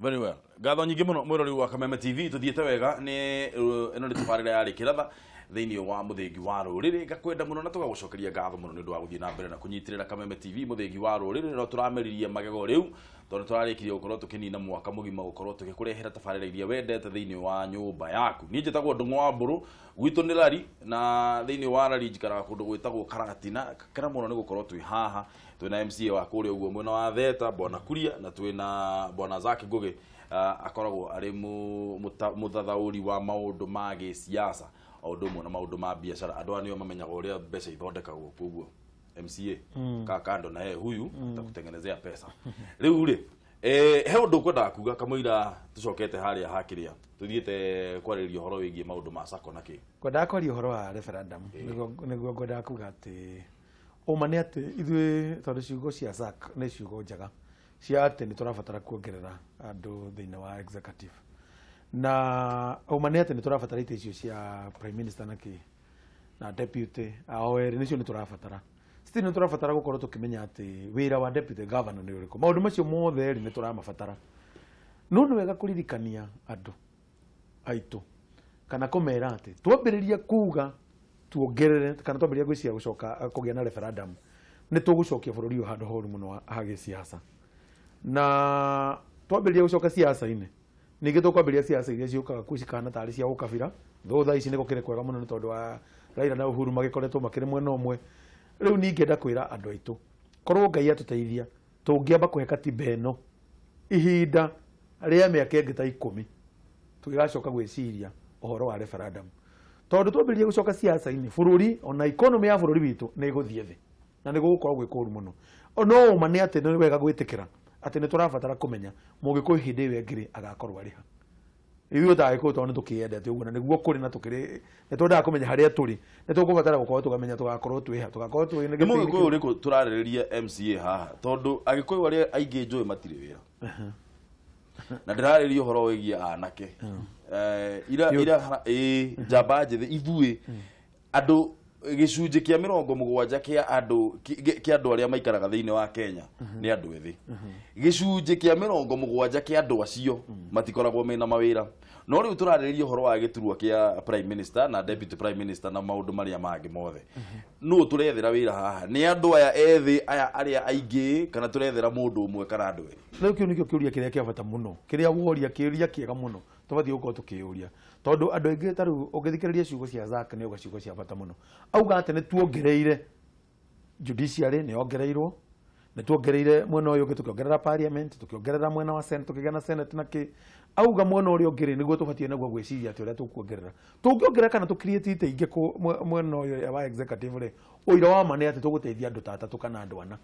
Very well. Gatho nyingi muno mwirori wa Kameme TV tuthiete wega ni eno ni tubarire yari kiratha thiini wa muthingi wa ruriri ngakwenda muno na tugagucokeria ngatho muno ni ndu wa guthii na mbere na kunyitirira Kameme TV muthingi wa ruriri no turameririe magego riu tondu turarikirie gukorwo tukinina mwaka mugima gukorwo tugikurehera tabarire iria wendete thiini wa nyumba yaku ni njitagwo ndungu wa mburu gwitu ni rari na thiini wa rari njikaraga kundu gwitagwo Karatina kana muno ni gukorwo twi haha twina MCA wa kuria uguo mwena wa Theta bona kuria na twina bona zake ngugi akoragwo ari muthathauri wa maundu ma gisiasa aundu mo na maundu ma biashara andu anio mamenyaga uria mbeca ithondekagwo kuguo MCA kando na huyu takutengenezea pesa riu ri he undu kwenda kuga kamuira tucokete haria hakiria tuthiete kwariria horo wigie maundu ma sako na ki kwenda kwaria horo wa referendum niguo ngwenda kuga ati uma ni ati ithuĩ tondu ciugo cia SAC nĩ ciugo njega cia atĩ nĩ tũrabatara kuongerera andũ thĩinĩ wa executive na uma nĩ atĩ nĩ tũrabatara ite icio cia prime minister na deputy ao erĩ nĩcio nĩ tũrabatara still nĩ tũrabatara gũkorwo tũkĩmenya atĩ wĩra wa deputy governor nĩ ũrĩkũ maũndũ macio mothe erĩ nĩ tũramabatara no nĩ wega kũririkania andũ aitũ kana kũmera atĩ twambĩrĩria kuga tuongerere kana twambĩrĩria gwĩciria gũcoka kũgĩa na referendum nĩ tũgũcokia bũrũri ũyũ handũ horu mũno ha gĩsiasa na twambĩrĩria gũcoka siasa-inĩ ningĩ tũkwambĩrĩria siasa iria ciũkaga kucikana tarĩ cia ũkabira thaa ici nĩ gũkĩrĩ kwega mũno nĩ tondũ wa Raila na Uhuru magĩkoretwo makĩrĩ mwena ũmwe rĩu ningĩ enda kwĩra andũ aitũ korwo Ngai atũteithia tũngĩamba kũhe katiba ĩno ihinda rĩa mĩaka ĩngĩ ta 10 tũgĩgacoka gwĩciria ũhoro wa referendum tondu twambĩrĩria gũcoka siasa-inĩ bũrũri ona economy ya bũrũri witũ nĩ ĩgũthiĩ thĩ na nĩ gũgũkorwo gwĩ kũru mũno no uma nĩ atĩ nĩ wega gwĩtĩkĩra atĩ nĩ tũrabatara kũmenya mũgĩkũyũ hĩndĩ ĩyo ĩngĩ agakorwo arĩ ha ithuĩ tagĩkũyũ tondũ nĩ tũkĩendete ũguo na nĩguo kũrĩ na tũkĩrĩ nĩ twendaga kũmenya harĩa tũrĩ nĩ tũkũbatara gũkorwo tũkamenya tũgakorwo twĩ ha tũgakorwo twĩ nĩ mũgĩkũyũ ũrĩkũ tũrarĩrĩria MCA haha tondũ agĩkũyũ arĩa aingĩ njũĩ matirĩ wĩra na ndĩrarĩria ũhoro wĩgiĩ anake ira njamba njĩthĩ ithuĩ andũ gĩcunjĩ kĩa 70 kĩa andũ arĩa maikaraga thĩinĩ wa Kenya nĩ andũ ethĩ gĩcunjĩ kĩa 70 kĩa andũ acio matikoragwo mena mawĩra no rĩu tũrarĩrĩria ũhoro wa gĩturwa kĩa prime minister na deputy prime minister na maũndũ marĩa mangĩ mothe no tũrethera wĩra haha nĩ andũ aya ethĩ aya arĩa aingĩ kana tũrethera mũndũ ũmwe kana andũ erĩ rĩu kĩu nĩkĩo kĩũria kĩrĩa kĩa bata mũno kĩrĩa woria kĩũria kĩega mũno tũbathiĩ gũkorwo tũkĩũria tondũ andũ aingĩ tarĩu ũngĩthikĩrĩria ciugo cia SAC nĩ uga ciugo cia bata mũno auga atĩ nĩ tuongereire judiciary nĩ ongereirwo nĩ tuongereire mwena ũyũ ũngĩ tũkĩongerera parliament tũkĩongerera mwena wa senate tũkĩgĩa na senate na kĩ auga mwena ũrĩa ũngĩ nĩguo tũbatiĩ naguo gwĩciria atĩ ũrĩa tũkuongerera tũngĩongerera kana tũcreate ite ingĩ mwena ũyũ wa executive rĩ ũira wa ma nĩ atĩ tũgũteithia andũ ta atatũ kana andũ ana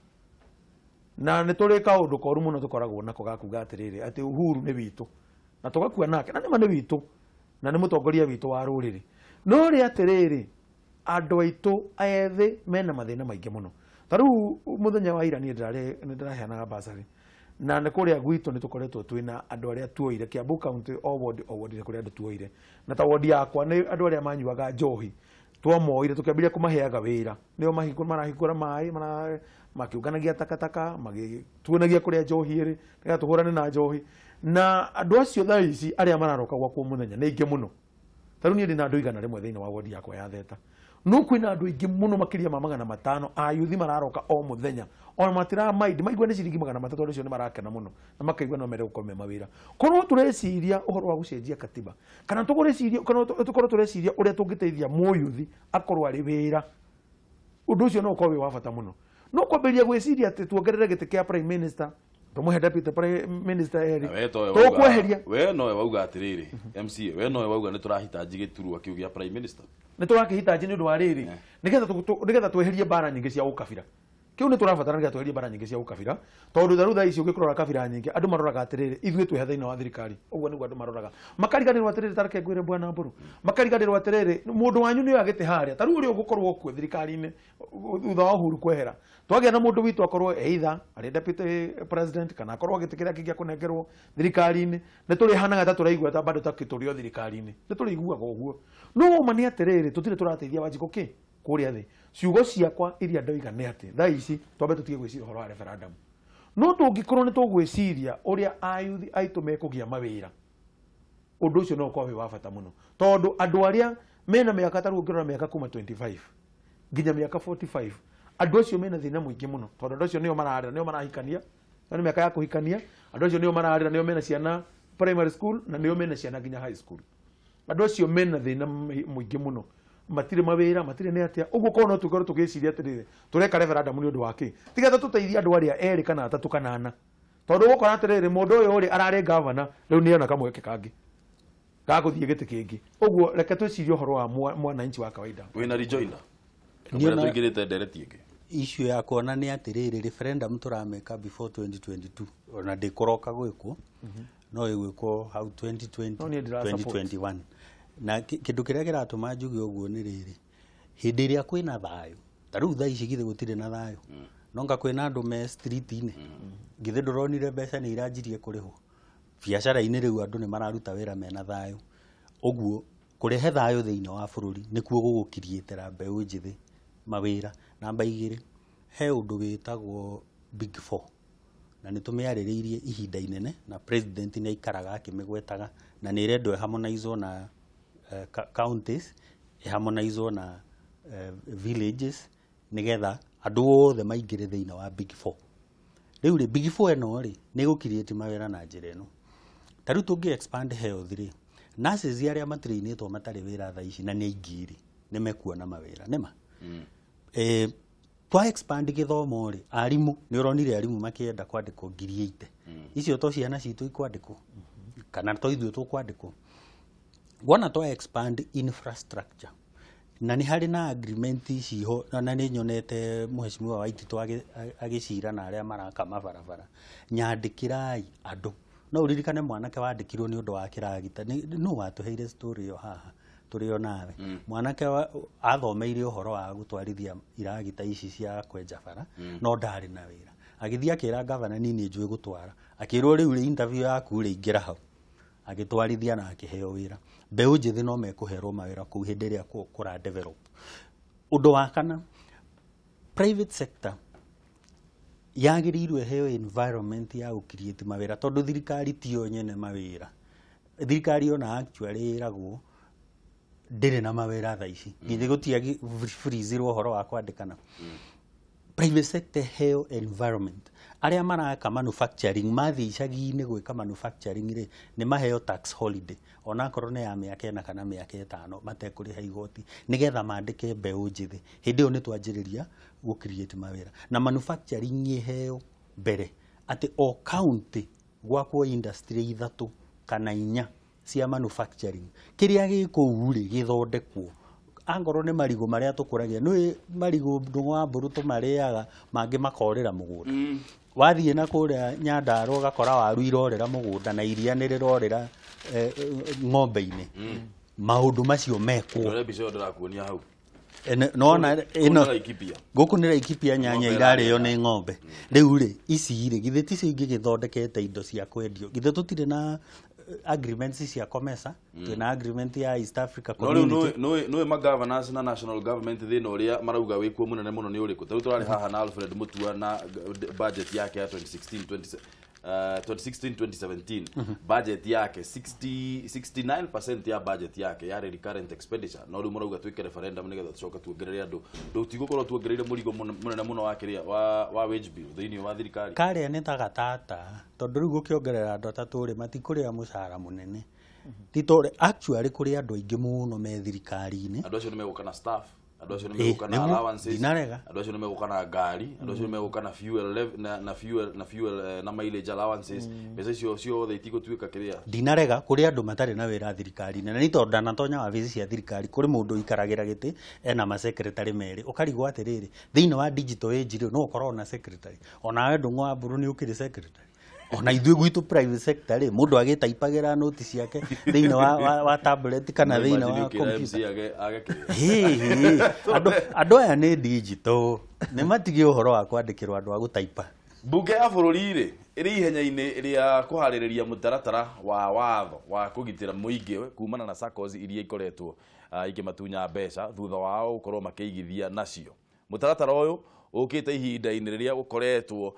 na nĩ tũrĩ kaũndũ koru mũno tũkoragwo nako gakuga atĩrĩrĩ atĩ Uhuru nĩ witũ na tũgakua nake na nĩma nĩ witũ na nĩ mũtongoria witũ wa rũrĩrĩ no rĩ atĩrĩrĩ andũ aitũ ethĩ mena mathĩna maingĩ mũno tarĩu mũthenya wa ira niĩ ndĩraheanaga basarĩ na nĩ kũrĩa gwitũ nĩ tũkoretwo twĩna andũ arĩa tuoire Kiambu County o ward nĩ kũrĩa andũ tuoire na ta ward yakwa nĩ andũ arĩa manyuaga njohi twamoire tũkĩambĩrĩria kũmaheaga wĩra nĩo marahingũra maĩ makiũnganagia takataka magĩtuonagia kũrĩa njohi ĩrĩ nĩgetha tũhũrane na njohi na andũ acio thaa ici arĩa mararoka gwakwo mũthenya nĩ aingĩ mũno tarĩu niĩ ndĩna andũ 100 rĩmwe thĩinĩ wa ward yakwa ya Theta no kwĩna andũ aingĩ mũno makĩria ma 500 a yuthi mararoka o mũthenya ona matira maigua nĩ ciringi 300 tondũ acio nĩ marakena mũno na makaigua no mere gũkorwo me mawĩra korwo tũreciria ũhoro wa gũcenjia katiba kana tũkorwo tũreciria ũrĩa tũngĩteithia mũyuthi akorwo arĩ wĩra ũndũ ũcio no ũkorwo wĩ wa bata mũno no kwambĩrĩria gwĩciria atĩ tuongerere gĩtĩ kĩa prime minister tumuhe deputy prime minister eri tũkweheria we nowe wauga atĩrĩrĩ MCA we nowe wauga nĩ tũrahitanji gĩturwa kĩu gĩa prime minister nĩ tũrakĩhitanji nĩ ũndũ wa rĩrĩ nĩgetha tweherie mbara nyingĩ cia ũkabira kĩu nĩ tũrabatara nĩgetha tweherie mbara nyingĩ cia ũkabira tondũ tarĩu thaa ici ũngĩkũrora kabira nyingĩ andũ maroraga atĩrĩrĩ ithuĩ twĩ thĩinĩ wa thirikari ũguo nĩguo andũ maroraga makariganĩrwo atĩrĩrĩ tareke ngwĩre bwana Mburu makariganĩrwo atĩrĩrĩ mũndũ wanyu nĩyo agĩte harĩa tarĩu ũrĩa ũgũkorwo kuo thirikari-inĩ thutha wa Uhuru kwehera twagĩa na mũndũ witũ akorwo either arĩ deputy president kana akorwo gĩtĩ kĩrĩa kĩngĩ kũnengerwo thirikari-inĩ nĩ tũrĩhanaga ta tũraigua ta bado takĩtũrĩo thirikari-inĩ nĩ tũrĩiguaga ũguo no ma nĩ atĩrĩrĩ tũtirĩ tũrateithia Wanjikũ kĩ kũrĩa thĩ ciugo ciakwa iria ndoiga nĩ atĩ thaa ici twambe tũtige gwĩciria ũhoro wa referendum no tũngĩkorwo nĩ tũgwĩciria ũrĩa ayuthi aitũ mekũgĩa mawĩra, ũndũ ũcio no ũkorwo wĩ wa bata mũno, tondũ andũ arĩa mena mĩaka tarĩ ũngĩrora mĩaka kuma 25 nginya mĩaka 45, andũ acio mena thĩna mũingĩ mũno, tondũ andũ acio nĩo mararĩra, nĩo marahikania, nĩo nĩ mĩaka ya kũhikania, andũ acio nĩo mararĩra, nĩo mena ciana primary school na nĩo mena ciana nginya high school. Andũ acio mena thĩna mũingĩ mũno, matirĩ mawĩra, matirĩ nĩ atĩa. Ũguo korwo no tũkorwo tũgĩciria atĩrĩrĩ, tũreka referendum nĩ ũndũ wa kĩ? Tigetha tũteithie andũ arĩa erĩ kana atatũ kana ana, tondũ gũkora atĩrĩrĩ, mũndũ ũyũ ũrĩ ararĩ governor rĩu nĩ ona kamweke kangĩ gagũthiĩ gĩtĩ kĩngĩ. Ũguo reke twĩcirie ũhoro wa mwananchi wa kawaida. Wĩna rejoinder nĩ tũingĩrĩte ndereti ĩngĩ. Issue ya kuona nĩ atĩrĩrĩ, referendum tũrameka before 2022 ona ndĩkũroka gwĩkwo, no ĩgwĩkwo hau 2020 2021. Na kĩndũ kĩrĩa kĩratũma njuge ũguo nĩ rĩrĩ, hĩndĩ ĩrĩa kwĩna thayũ, ta rĩu thaa ici githĩ gũtirĩ na thayũ, nonga kwĩna andũ me street-inĩ, githĩ ndũronire mbeca nĩ iranjirie kũrĩhwo, biacara-inĩ rĩu andũ nĩ mararuta wĩra mena thayũ. Ũguo kũrehe thayũ thĩinĩ wa bũrũri nĩkuo gũgũkiriĩtĩra mbeũ njĩthĩ mawĩra. Namba 2, he ũndũ wĩtagwo Big Four, na nĩ tũmĩarĩrĩirie ihinda inene, na president nĩ aikaraga akĩmĩgwetaga, na nĩ ĩrendwo harmonizwo na counties, harmonizwo na villages, nĩgetha andũ othe maingĩre thĩinĩ wa Big Four. Rĩu rĩ Big Four ĩno rĩ nĩ gũkiriĩti mawĩra na njĩra ĩno. Ta rĩu tũngĩ expand health rĩ, nurses arĩa matrainĩtwo matarĩ wĩra thaa ici na nĩ aingĩ rĩ nĩ mekuona mawĩra nĩma. Twa expand gĩthomo rĩ, arimũ nĩ ũronire arimũ makĩenda kwandĩkwo 80,000. Icio to ciana citũ ikwandĩkwo kana to ithuĩ tũkwandĩkwo. Wona twa expand infrastructure, na nĩ harĩ na agreement ciho, na nĩ nyonete Mheshimiwa Waititũ agĩcira na arĩa maraka mabarabara, nyandĩkĩrai andũ. No ũririkane mwanake wandĩkirwo nĩ ũndũ wa kĩragita, nũ watũheire story ĩyo haha tũrĩ o nawe. Mwanake athomeire ũhoro wa gũtwarithia iragita ici cia kwenja bara, no ndarĩ na wĩra. Agĩthiĩ akĩra governor nini njũĩ gũtwara, akĩrwo rĩu rĩ interview yaku rĩ ingĩra hau, agĩtwarithia na akĩheo wĩra. Mbeũ njĩthĩ no mekũherwo mawĩra kũu hĩndĩ ĩrĩa kũra develop. Ũndũ wa kana, private sector yagĩrĩirwo heo environment ya gũkiriĩti mawĩra, tondũ thirikari tiyo nyene mawĩra. Thirikari ona actually ĩragwo ndĩrĩ na mawĩra thaa ici, githĩ gũtiagi freeze-irwo ũhoro wa kwandĩkana. Private sector heo environment. Arĩa maraka manufacturing mathiĩ icagi-inĩ gwĩka manufacturing rĩ nĩ maheo tax holiday, ona akorwo nĩ ya mĩaka 4 kana mĩaka 5 matekũrĩha igoti, nĩgetha mandĩke mbeũ njĩthĩ. Hĩndĩ ĩyo nĩ twanjĩrĩria gũkiriĩti mawĩra, na manufacturing ĩheo mbere, atĩ o county gwakwo industry 3 kana 4 cia manufacturing. Kĩrĩa gĩkũu rĩ gĩthondekwo, angorwo nĩ marigũ marĩa tũkũragia, nĩ marigũ ndũng'ũ wa mbũrũ tũmarĩaga, mangĩ makorĩra mũgũnda. Wathiĩ na kũrĩa Nyandarua ũgakora waru irorĩra mũgũnda na iria nĩ rĩrorĩra ng'ombe-inĩ. Maũndũ macio mekwo. Nona ĩno gũkũ nĩ Laikipia nyanya irarĩo nĩ ng'ombe. Rĩu rĩ ici rĩ githĩ ti cio ingĩgĩthondekete indo cia kwendio, githĩ tũtirĩ na agreements cia COMESA, twĩna agreement ya East Africa Community. No ma governors na national government thĩna ũrĩa marauga wĩkuo mũnene mũno nĩ ũrĩkũ. Tarĩu tũrarĩ haha na Alfred Mutua na budget yake ya 2016-2017, budget yake 69% ya budget yake yarĩ recurrent expenditure. No rĩu marauga twĩke referendum nĩgetha tũcoka tuongerere andũ. Tũtigũkorwo tuongereire mũrigo mũnene mũno wa kĩrĩa wa wage bill thĩinĩ wa thirikari. Karĩa nĩ ta gatata, tondũ rĩu gũkĩongerera andũ atatũ rĩ matikũrĩa mũcara mũnene. Titore actually kũrĩ andũ aingĩ mũno me thirikari-inĩ. Andũ acio nĩ megũka na staff, andũ acio nĩ megũka na allowances, andũ acio nĩ megũka na ngari, andũ acio nĩ megũka na fuel na mileage allowances. Mbeca icio ciothe itigũtuĩka kĩrĩa. Ndinarega kũrĩ andũ matarĩ na wĩra thirikari-inĩ, na nĩ tondũ ndanatonya wabici cia thirikari, kũrĩ mũndũ ikaragĩra gĩtĩ ena ma-secretary merĩ. Ũkarigwo atĩrĩrĩ, thĩinĩ wa digital age rĩu no ũkorwo na secretary, onawe ndũng'ũ wa mbũrũ nĩ ũkĩrĩ secretary. Ona ithuĩ gwitũ private sector rĩ mũndũ agĩtaipagĩra noti ciake thĩinĩ wa tablet kana thĩinĩ wa computer. Andũ aya nĩ digital, nĩ matige ũhoro wa kwandĩkĩrwo andũ a gũtaipa. Mbunge ya bũrũri rĩ ĩrĩ ihenya-inĩ rĩa kũharĩrĩria mũtaratara wa watho wa kũgitĩra mũingĩ kumana na SACCOs iria ikoretwo ikĩmatunya mbeca thutha wao gũkorwo makĩigithia nacio. Mũtaratara ũyũ ukite ihinda-inĩ rĩrĩa gũkoretwo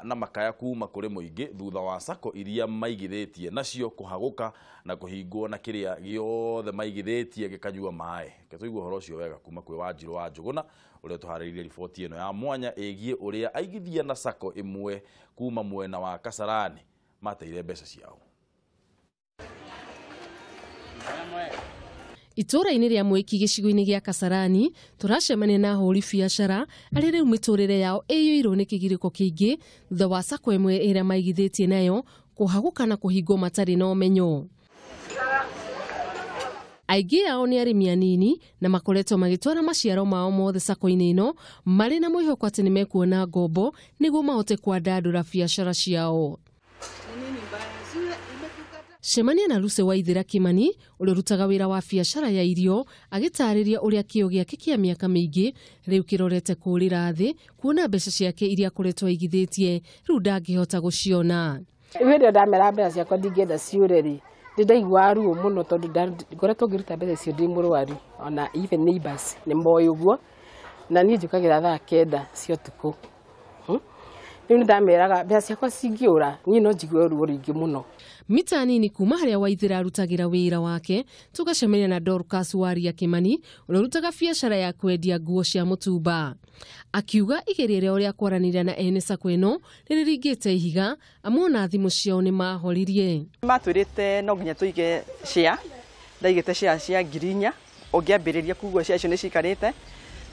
na makaya kuma kũrĩ mũingĩ thutha wa sako iria maigithĩtie nacio kũhagũka na kũhingwo na kĩrĩa gĩothe maigithĩtie gĩkanyua maĩ. Tũigua ũhoro ũcio wega kuma kwĩ Wanjirũ wa Njũgũna ũrĩa tũharĩrĩirie riboti ĩno ya mwanya ĩgiĩ ũrĩa aigithia na sako ĩmwe kuma mwena wa Kasarani mateire mbeca ciao. Itũra-inĩ rĩa Mwiki gĩcigo-inĩ gĩa Kasarani tũracemania na ahũri biacara arĩa rĩu mĩtũrĩre yao ĩiyũirwo nĩ kĩgirĩko kĩingĩ thutha wa sako ĩmwe ĩrĩa maigithĩtie nayo kũhagũka na kũhingwo matarĩ na ũmenyo. Aingĩ ao nĩ arĩmi anini na makoretwo magĩtwara maciaro mao mothe sako-inĩ ĩno marĩ na mwĩhoko atĩ nĩ mekuona ngombo nĩguo mahote kwandandũra biacara ciao. Cemania na Luce Waithĩra Kimani ũrĩa ũrutaga wĩra wa biacara ya irio agĩtarĩria ũrĩa kĩyo gĩake kĩa mĩaka mĩingĩ rĩu kĩrorete kũrĩra thĩ kuona mbeca ciake iria akoretwo aigithĩtie rĩu ndangĩhota gũciona. Rĩrĩa ndamera mbeca ciakwa ndingĩenda ciũre rĩ ndaigua ruo mũno tondũ ngoretwo ngĩruta mbeca icio ndĩ mũrwaru ona even neighbors nĩ moĩ ũguo na niĩ njũkagĩra thaa 9 cia ũtukũ. Rĩu ndameraga mbeca ciakwa cingĩũra niĩ no njigue ruo rũingĩ mũno. Mita nini kuma harĩa Waithĩra arutagĩra wĩra wake tũgacemania na Dorcas Waria Kimani ũrĩa ũrutaga biacara ya kwendia nguo cia mũtumba. Akiuga igeria rĩao rĩa kwaranĩria na ene sako ĩno rĩrĩringĩte ihiga amona thimũ ciao nĩ mahoririe. Matwĩrĩte no nginya tũige share ndaigĩte share cia 4,000 ũngĩambĩrĩria kugua share icio nĩ cikarĩte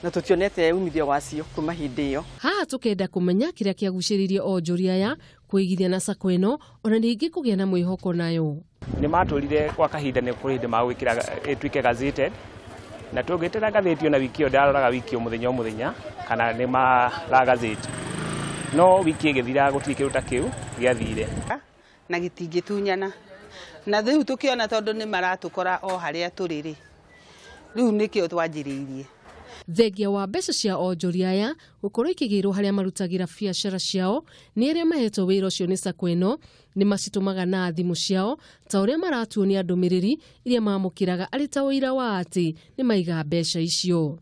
na tũtionete umithio wacio kuma hĩndĩ ĩyo. Haha tũkenda kũmenya kĩrĩa kĩagucĩrĩirie onjoria aya kũigithia na sako ĩno ona ningĩ kũgĩa na mwĩhoko nayo. Nĩ matũrire kwa kahinda nĩ kũrĩ hĩndĩ magwĩkĩra ĩtuĩke gazetted na tũngĩtĩra gatheti ona wiki ĩyo ndaroraga wiki o mũthenya kana nĩ mara gazeti no wiki ĩgĩthira gũtirĩ kĩndũ ta kĩu gĩathire na gĩtingĩtunyana na rĩu tũkĩona tondũ nĩ maratũkora o harĩa tũrĩ rĩu nĩkĩo twanjĩrĩirie. Thengia wa mbeca cia onjoria aya gũkorwo ikĩgĩrwo harĩa marutagĩra biacara ciao nĩ arĩa mahetwo wĩra ũcio nĩ sako ĩno nĩ macitũmaga na thimũ ciao ta ũrĩa maratuonia ndũmĩrĩri iria mamũkĩraga arĩ ta ũira wa atĩ nĩ maiga mbeca icio.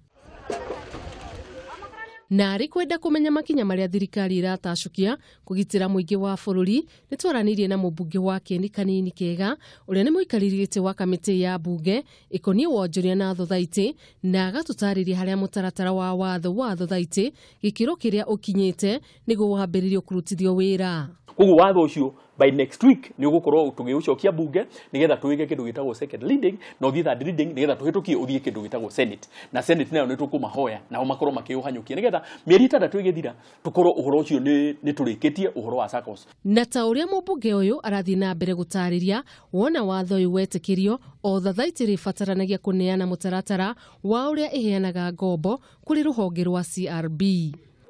Na arĩ kwenda kũmenya makinya marĩa thirikari iratacũkia kũgitĩra mũingĩ wa bũrũri nĩ twaranĩirie na mũmbunge wa Kĩeni Kanini Kega ũrĩa nĩ mũikarĩri gĩtĩ wa kamĩtĩ ya mbunge ĩkoniĩ wonjoria na Thothaiti na agatũtarĩria harĩa mũtaratara wa watho wa Thothaiti gĩkĩro kĩrĩa ũkinyĩte nĩguo wambĩrĩrio kũrutithio wĩra. Koguo watho ũcio by next week nĩ ũgũkorwo tũgĩũcokia bunge nĩgetha tũige kĩndũ gĩtagwo second reading na ũthiĩ third reading nĩgetha tũhĩtũkie ũthiĩ kĩndũ gĩtagwo senate na senate nayo nĩ tũkũmahoya nao makorwo makĩũhanyũkia nĩgetha mĩeri 6 ĩgĩthira tũkorwo ũhoro ũcio nĩ tũrĩkĩtie ũhoro wa SACCOs. Na ta ũrĩa mũmbunge ũyũ arathiĩ na mbere gũtarĩria wona watho ũyũ wetĩkĩrio o Thothaiti rĩbataranagia kũneana mũtaratara wa ũrĩa ĩheanaga ngombo kũrĩ rũhonge rwa CRB.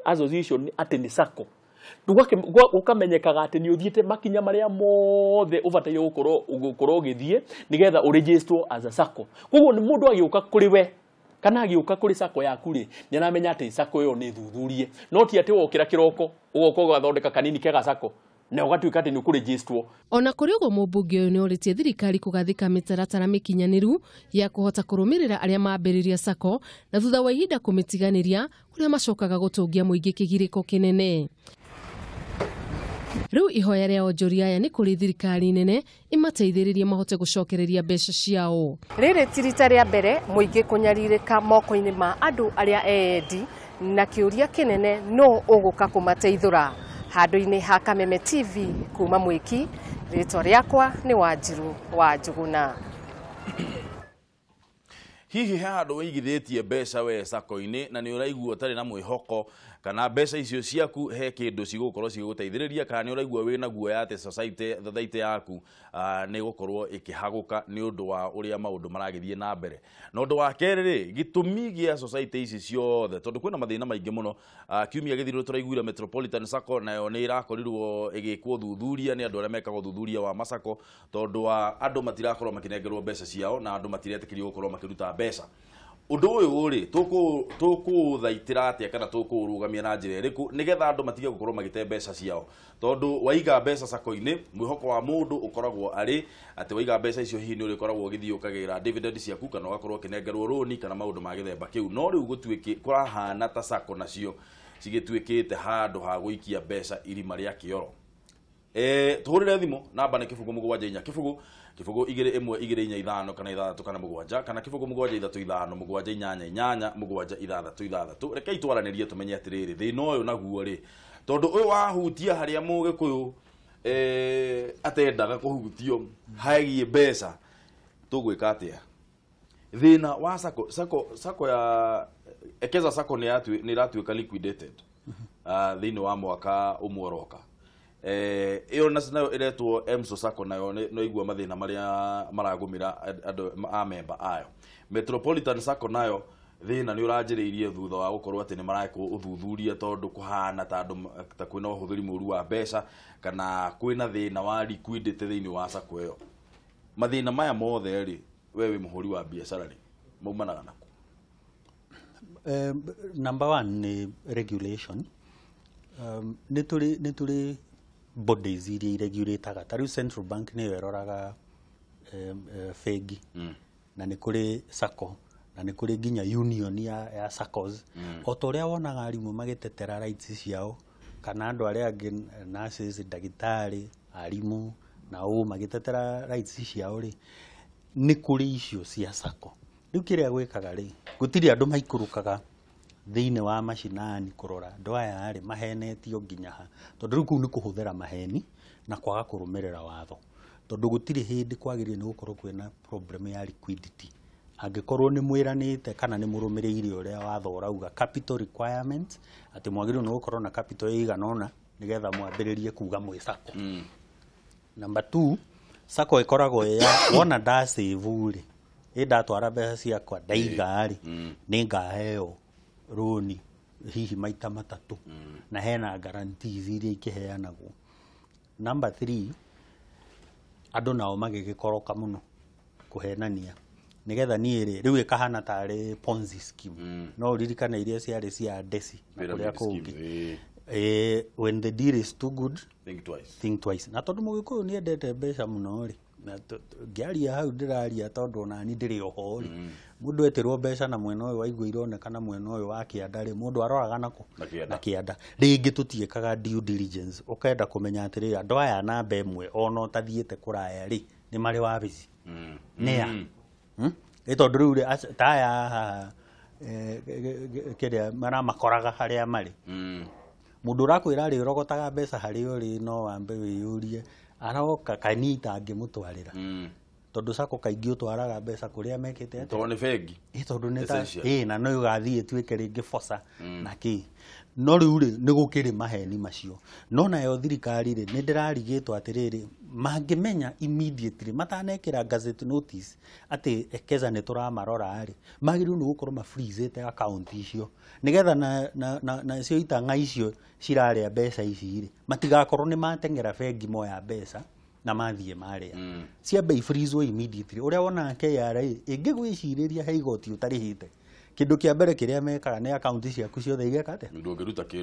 Association atĩ nĩ SACCO ũkamenyekaga atĩ nĩ ũthiĩte makinya marĩa mothe ũbataire gũkorwo ũgĩthiĩ nĩgetha ũregistrwo as a SACCO. Koguo nĩ mũndũ agĩũka kũrĩ we kana agĩũka kũrĩ SACCO yaku rĩ nĩ aramenya atĩ SACCO ĩyo nĩ thuthurie no ti atĩ wokĩra kĩroko ũgoka ũgathondeka kanini kega SACCO na ũgatuĩka atĩ nĩ ũkũregistrwo. Ona kũrĩ ũguo mũmbunge ũyũ nĩ ũrĩtie thirikari kũgathĩka mĩtaratara mĩkinyanĩru ya kũhota kũrũmĩrĩra arĩa mambĩrĩria SACCO na thutha wa ihinda kũmĩtiganĩria kũrĩa macokaga gũtũngia mũingĩ kĩgirĩko kĩnene. Rĩu ihoya rĩa onjoria aya nĩ kũrĩ thirikari nene imateithĩrĩrie mahote gũcokereria mbeca ciao. Rĩrĩ ti rita rĩa mbere mũingĩ kũnyarirĩka moko-inĩ ma andũ arĩa endi na kĩũria kĩnene no ũgũka kũmateithũra. Handũ-inĩ ha Kameme TV kuma Mwiki, rĩtwa rĩakwa nĩ Wanjirũ wa Njũgũna. Hihi handũ wĩigithĩtie mbeca we sako-inĩ na nĩ ũraigua ũtarĩ na mwĩhoko kana mbeca icio ciaku he kĩndũ cigũkorwo cigũteithĩrĩria kana nĩ ũraigua wĩna guoya atĩ society Thothaiti yaku nĩ gũkorwo ĩkĩhagũka nĩ ũndũ wa ũrĩa maũndũ maragĩthiĩ na mbere. Na ũndũ wa kerĩ rĩ gĩtũmi gĩa society ici ciothe tondũ kwĩna mathĩna maingĩ mũno kiumia gĩthirũ tũraiguire Metropolitan Sacco nayo nĩ irakorirwo ĩgĩkwo thuthuria nĩ andũ arĩa mekagwo thuthuria wa masako tondũ wa andũ matirakorwo makĩnengerwo mbeca ciao na andũ matiretĩkĩrio gũkorwo makĩruta mbeca. Ũndũ ũyũ rĩ tũkũthaitĩra atĩa kana tũkũrũgamia na njĩra ĩrĩkũ nĩgetha andũ matige gũkorwo magĩte mbeca ciao tondũ waiga mbeca sako-inĩ mwĩhoko wa mũndũ ũkoragwo arĩ atĩ waiga mbeca icio hihi nĩ ũrĩkoragwo ũgĩthiĩ ũkagĩra dividend ciaku kana ũgakorwo ũkĩnengerwo rũni kana maũndũ ma gĩthemba kĩu no rĩu gũtuĩke kũrahana ta sako nacio cigituikite handu ha guikia mbeca irima ria kioro. Tuhurire thimu namba ni kibugu 74 kibugu 2125 kana 6 kana 7 kana kibugu 735 788 766. Rekei twaranirie tumenye atiriri thina uyu naguo ri tondu uyu wahutia haria mugikuyu atendaga kuhutio hagie mbeca tugwika atia thina wa sako ya ekeza sako ni ratuika liquidated thini wa mwaka umworoka iyo nayo iretwo emso sako nayo no igua mathina maria maragumira andu a member ayo. Metropolitan sako nayo thina ni uranjiriirie thutha wa gukorwo ati ni maraiko uthuthuria tondu kuhana ta kwina uhuthiri muru wa mbeca kana kwina thina wa liquidity thini wa sako iyo. Mathina maya mothe ri wewe muhuri wa biashara ri maumanaga naku? Number 1 ni regulation. Nituri bodies iria regulataga tariu Central Bank ni yeroraga fegi na ni kuri sako na ni kuri ginya union ya SACCOs o toria wonaga arimu magitetera rights ciao kana andu aria angi nurses ndagitari arimu na magitetera rights ciao ri ni kuri icio cia sako. Riu kiria gwikaga ri gutiri andu maikurukaga thini wa mashinani kurora andu aya ri mahenetio nginya ha tondu riu ku ni kuhuthira maheni na kwaga kurumirira watho tondu gutiri hindi kwagirie ni gukorwo kwina problem ya liquidity angikorwo ni mwiranite kana ni murumirire uria watho urauga capital requirements ati mwagirio ni gukorwo na capital igana nigetha mwambiririe kuga mwi sako. Number 2 sako ikoragwo ya wona da save ri ndatwara mbeca ciakwa ndaiga ri ni ngaheo roni hihi maita matatu na hena guarantees iria ikiheanagwo. Number 3 andu nao magigikoroka muno kuhenania nigetha niiri riu ikahana tari ponzi scheme no ririkana iria ciari cia desi kuria kungi when the deal is too good think twice na tondu mugikuyu ni endete mbeca muno ri na ngiaria hau ndiraria tondu ona ni ndiri oho ri mundu etirwo mbeca na mwena uyu waigua ironekana mwena uyu wa kianda ri mundu aroraga nako na kianda ringi tutiekaga due diligence ukenda kumenya atiri andu aya namba imwe ona utathiete kuraya ri ni mari wabici nia tondu riu ri taya kiria maramakoraga haria mari mundu urakwira ri urogotaga mbeca hari uri no wambe wiyurie aroka kanita angimutwarira tondu sako kaingi utwaraga mbeca kuria mekite ati tondu ni fegi tondu ni ta na no ugathie tuike ringi fosa na ki no riu ri ni gukiri maheni macio no nayo thirikari ri ni ndirarigitwo atiriri mangimenya immediately matanekira gazette notice ati ekeza ni turamarora ri magiru ni gukorwo ma freeze account icio nigetha na cio itanga icio ciraria mbeca ici ri matigakorwo ni matengera fegi moya mbeca na mathie maria ciambe freeze immediately uria wona KRA ingigwiciriria he igoti utarihite kindu kia mbere kiria mekaga ni account ciaku ciothe igeka ate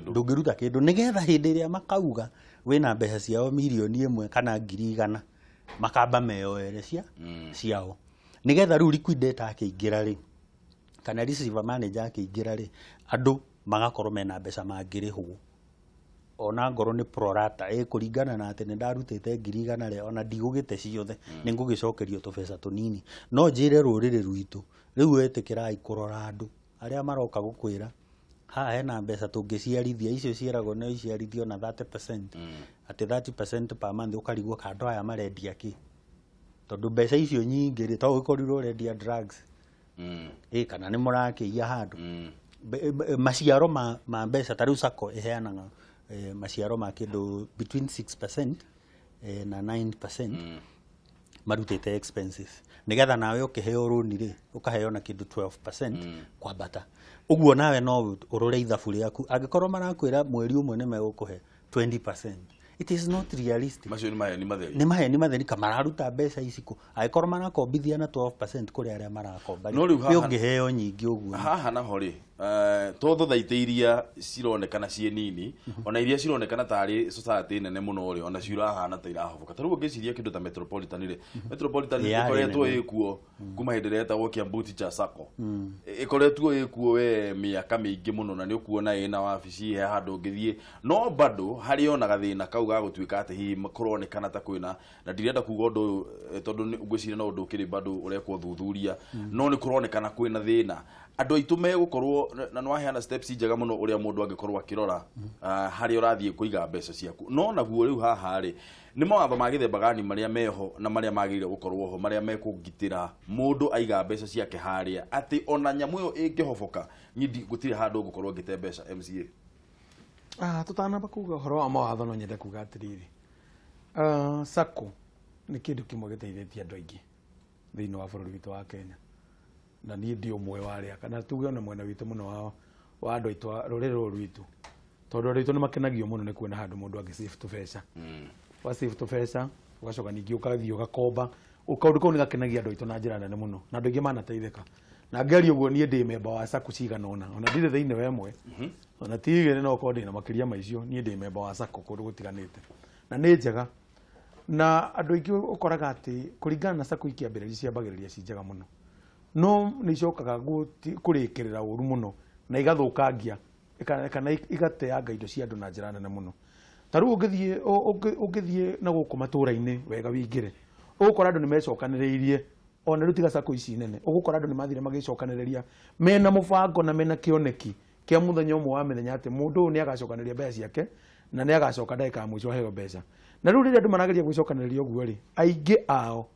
ndungiruta kindu nigetha hindi iria makauga wina mbeca ciao milioni 1 kana 100,000 makamba meyoere ciao nigetha riu liquidator akiingira ri kana receiver manager akiingira ri andu magakorwo mena mbeca mangirihwo ona ngoro ni prorata kuringana na ati ni ndarutite 100,000 ri ona ndigugite ciothe ni ngugicokerio tubeca tunini no njire rurire rwitu riu etikirai kurora andu aria maroka gukwira ha hena mbeca tungiciarithia icio ciaragwo na iciarithio na 30% ati 30% per month ukarigwo kando aya marendia ki tondu mbeca icio nyingi ri to ukorirwo rendia drugs kana ni murakiia handu maciaro ma mbeca tariu sako iheanaga maciaro ma kindu between 6% na 9% marutite expenses nigetha nawe ukiheo roni ri ukaheo na kindu 12% kwa bata uguo nawe no urore ithabu riaku angikorwo marakwira mweri umwe ni megukuhe 20%. It is not realistic. Macio ni maheni matheni kamararuta mbeca iciku agikorwo marakombithia na 12% kuri aria marakomba no riu haha ungiheo nyingi uguo haha naho ri to Thothaiti iria cironekana cie nini ona iria cironekana tari society nene muno ri ona cirahana ta irahoboka taru ngiciria kindu ta metropolitan ri metropolitan ikoretwo ikuo kuma hindi ria etagwo Kiambuti cha Sacco ikoretwo ikuo we miaka mingi muno na ni ukuona ina wabici he handu ngithie no bado hari ona gathina kau ga gutuika ati hi kuronekana ta kwina na ndirenda kuga undu tondu ngwiciria no undu kiri bado urekwo thuthuria no ni kuronekana kwina thina andu aitu megukorwo na no aheana steps njega muno uria mundu angikorwo akirora hari urathie kuiga mbeca ciaku no naguo riu haha ri ni mawatho ma githemba gani maria meho na maria magirire gukorwo ho maria mekugitira mundu aiga mbeca ciake haria ati ona nyamu yo ingihoboka nyindi gutire handu gukorwo ngite mbeca MCA tutanamba kuga horo wa mawatho no nyende kuga atiriri Sacco ni kindu kimwe giteithĩtie andu aingi thiini wa bururi witu wa Kenya na niĩ ndi ũmwe warĩa kana tuge ona mwena witũ mũno wa andũ aitũ rũrĩrĩ rũrũ rwitũ tondũ andũ aitũ nĩ makenagio mũno nĩ kuona handũ mũndũ agĩ-save tũbeca wa save tũbeca ũgacoka ningĩ ũgathiĩ ũgakomba kaũndũ kau nĩ gakenagia andũ aitũ na njĩra nene mũno na andũ aingĩ manateithĩka na ngeri ũguo niĩ ndĩ memba wa Sacco cigana ona ndirĩ thĩinĩ wa ĩmwe ona tigĩrĩ no korwo ndĩna makĩria maicio niĩ ndĩ memba wa Sacco kũndũ gũtiganĩte na nĩ njega na andũ aingĩ ũkoraga atĩ kũringana na Sacco ikĩambĩrĩria ciambagĩrĩria ci njega mũno no nĩ icokaga kũrĩkĩrĩra ũru mũno na igathũkangia kana igateanga indo cia andũ na njĩra nene mũno ta rĩu ũngĩthiĩ na gũkũ matũra-inĩ wega wingĩre ũgũkora andũ nĩ mecokanĩrĩirie ona rĩu tiga Sacco ici nene ũgũkora andũ nĩ mathire magĩcokanĩrĩria mena mũbango na mena kĩoneki kĩa mũthenya ũmwe wa mĩthenya atĩ mũndũ ũyũ nĩ agacokanĩrĩria mbeca ciake na nĩ agacoka ndagĩka ya mũico aheo mbeca na rĩu rĩrĩa andũ marageria gwĩcokanĩrĩria ũguo rĩ aingĩ ao